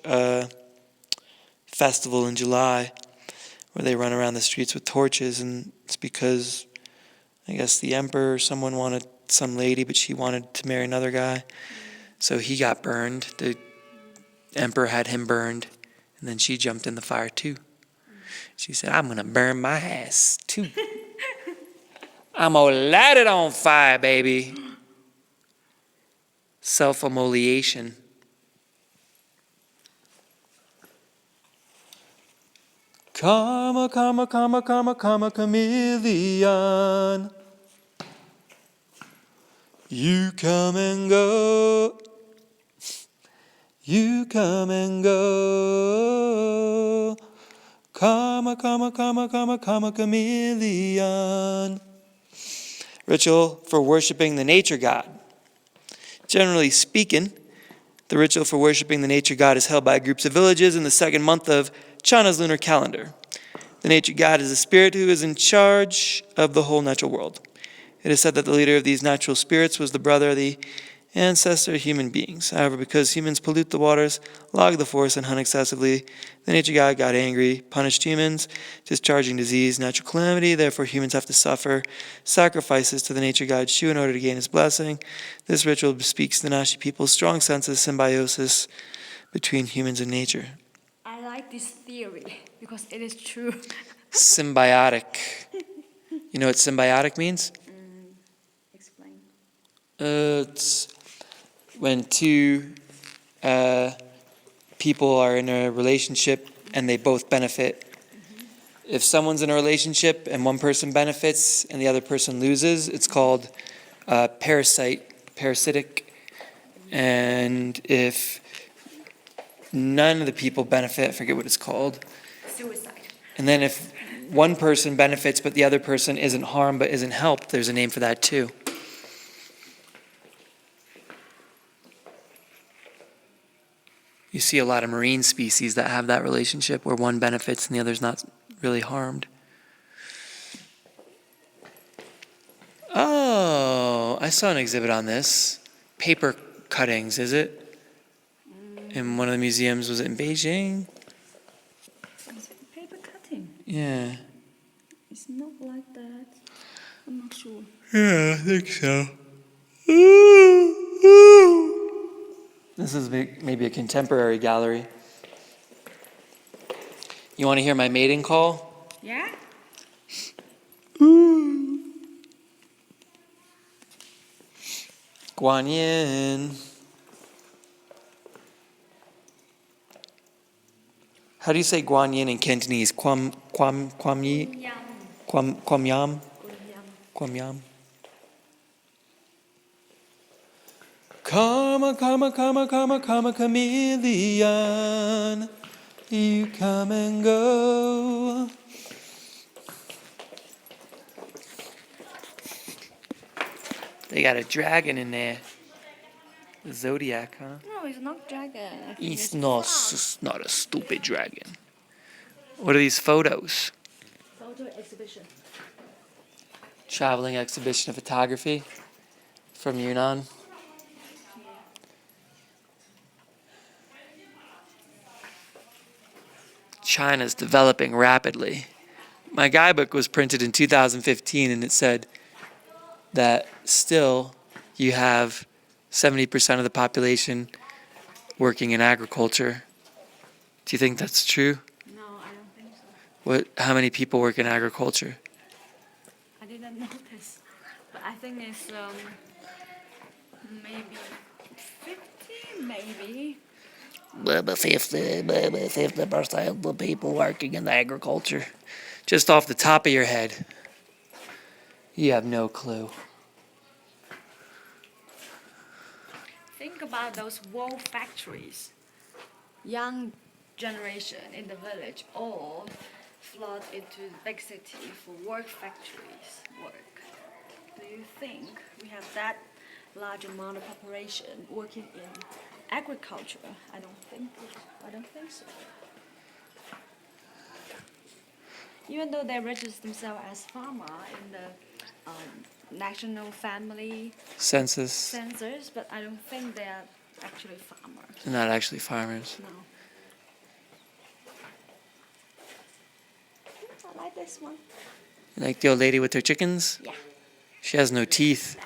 festival in July where they run around the streets with torches, and it's because I guess the emperor or someone wanted some lady, but she wanted to marry another guy. So he got burned. The emperor had him burned, and then she jumped in the fire too. She said, I'm going to burn my ass too. I'm going to light it on fire, baby. Self-immolation. Karma, karma, karma, karma, karma, chameleon. You come and go. You come and go. Karma, karma, karma, karma, karma, chameleon. Ritual for worshiping the nature god. Generally speaking, the ritual for worshiping the nature god is held by groups of villages in the second month of China's lunar calendar. The nature god is a spirit who is in charge of the whole natural world. It is said that the leader of these natural spirits was the brother of the ancestor of human beings. However, because humans pollute the waters, log the forest, and hunt excessively, the nature god got angry, punished humans, discharging disease, natural calamity. Therefore, humans have to suffer sacrifices to the nature god Shu in order to gain his blessing. This ritual speaks to the Naxi people's strong sense of symbiosis between humans and nature. I like this theory because it is true. Symbiotic. You know what symbiotic means? Explain. It's when two people are in a relationship and they both benefit. If someone's in a relationship and one person benefits and the other person loses, it's called parasitic. And if none of the people benefit, I forget what it's called. Suicide. And then if one person benefits but the other person isn't harmed but isn't helped, there's a name for that too. You see a lot of marine species that have that relationship where one benefits and the other's not really harmed. Oh, I saw an exhibit on this. Paper cuttings, is it? In one of the museums, was it in Beijing? Is it paper cutting? Yeah. It's not like that. I'm not sure. Yeah, I think so. This is maybe a contemporary gallery. You want to hear my mating call? Yeah? Guanyin. How do you say Guanyin in Cantonese? Kwam yi? Yum. Kwam yam? Yum. Kwam yam. Karma, karma, karma, karma, karma, chameleon. You come and go. They got a dragon in there. The zodiac, huh? No, it's not dragon. I think It's frog. not a stupid dragon. What are these photos? Photo exhibition. Traveling exhibition of photography from Yunnan. China's developing rapidly. My guidebook was printed in 2015 and it said that still you have 70% of the population working in agriculture. Do you think that's true? No, I don't think so. How many people work in agriculture? I didn't notice, but I think it's maybe 50, maybe. Maybe 50% of the people working in agriculture. Just off the top of your head. You have no clue. Think about those wool factories. Young generation in the village all flood into the big city for work factories work. Do you think we have that large amount of population working in agriculture? I don't think so. Even though they register themselves as farmer in the national family Census. but I don't think they are actually farmers. They're not actually farmers. No. I like this one. Like the old lady with her chickens? Yeah. She has no teeth.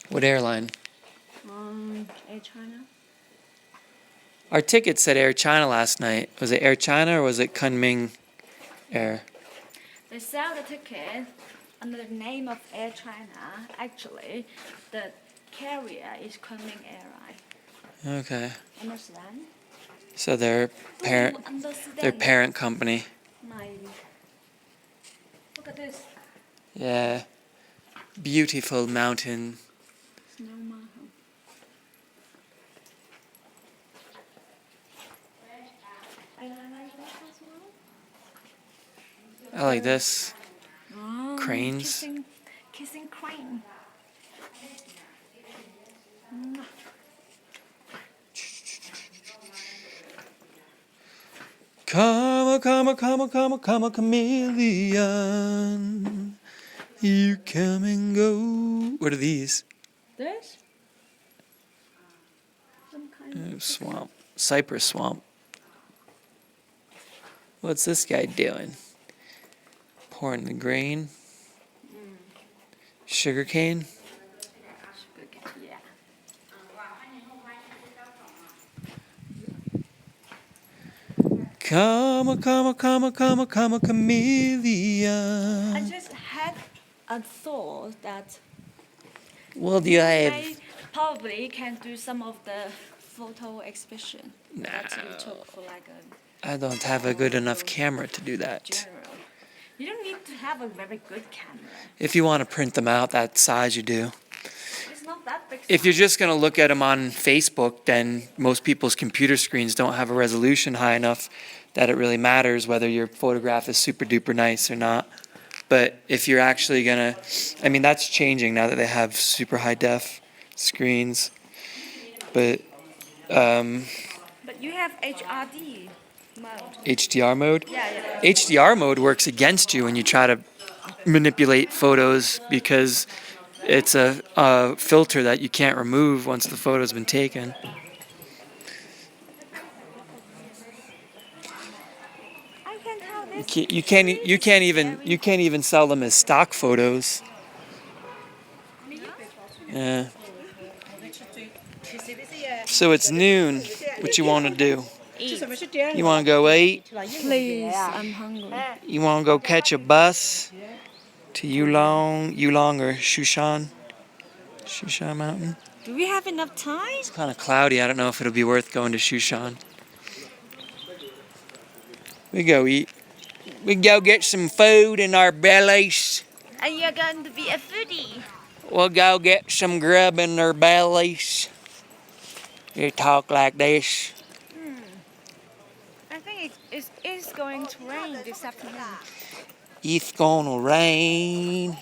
What airline? Air China. Our ticket said Air China last night. Was it Air China or was it Kunming Air? They sell the ticket under the name of Air China. Actually, the carrier is Kunming Airline. Okay. Understand? So their parent company. Maybe. Look at this. Yeah. Beautiful mountain. Snow mountain. I like that as well. I like this. Oh, Cranes. Kissing crane. Come a chameleon. You come and go. What are these? This? Some kind of Swamp. Cypress swamp. What's this guy doing? Pouring the grain. Sugar cane. yeah. Come a chameleon. I just had a thought that Well, do you have? they probably can do some of the photo exhibition that you took for like a I don't have a good enough camera to do that. general. You don't need to have a very good camera. If you want to print them out that size, you do. It's not that big. If you're just going to look at them on Facebook, then most people's computer screens don't have a resolution high enough that it really matters whether your photograph is super duper nice or not. But if you're actually going to, I mean, that's changing now that they have super high def screens. But But you have HRD mode. HDR mode? Yeah. HDR mode works against you when you try to manipulate photos because it's a filter that you can't remove once the photo's been taken. I can tell this. You can't even sell them as stock photos. Yeah. So it's noon. What you want to do? You want to go eat? Please, I'm hungry. You want to go catch a bus to Yulong or Shushan Mountain? Do we have enough time? It's kind of cloudy. I don't know if it'll be worth going to Shushan. We go eat. We go get some food in our bellies. And you're going to be a foodie. We'll go get some grub in our bellies. You talk like this. I think it is going to rain this afternoon. It's gonna rain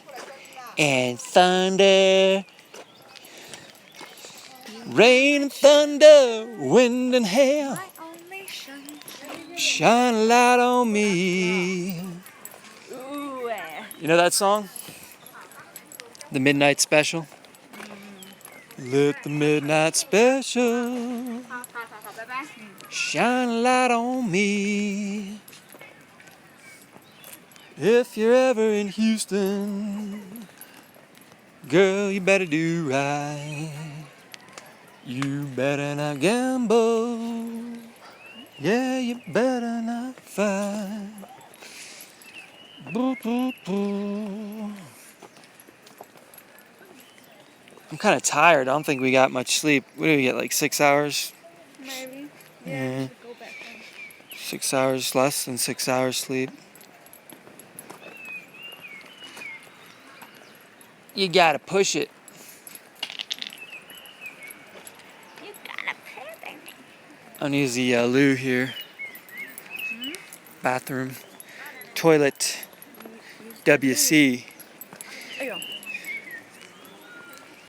and thunder. Rain and thunder, wind and hail. My only sunshine. Shine a light on me. Ooh, You know that song? The Midnight Special? Let the midnight special shine a light on me. If you're ever in Houston, girl, you better do right. You better not gamble. Yeah, you better not fight. Boo, boo, boo. I'm kind of tired. I don't think we got much sleep. What do we get, like 6 hours? Maybe. Yeah. We should go back home. 6 hours, less than 6 hours sleep. You gotta push it. You gotta pay me. I'm gonna use the loo here. Bathroom. Toilet. Use the WC.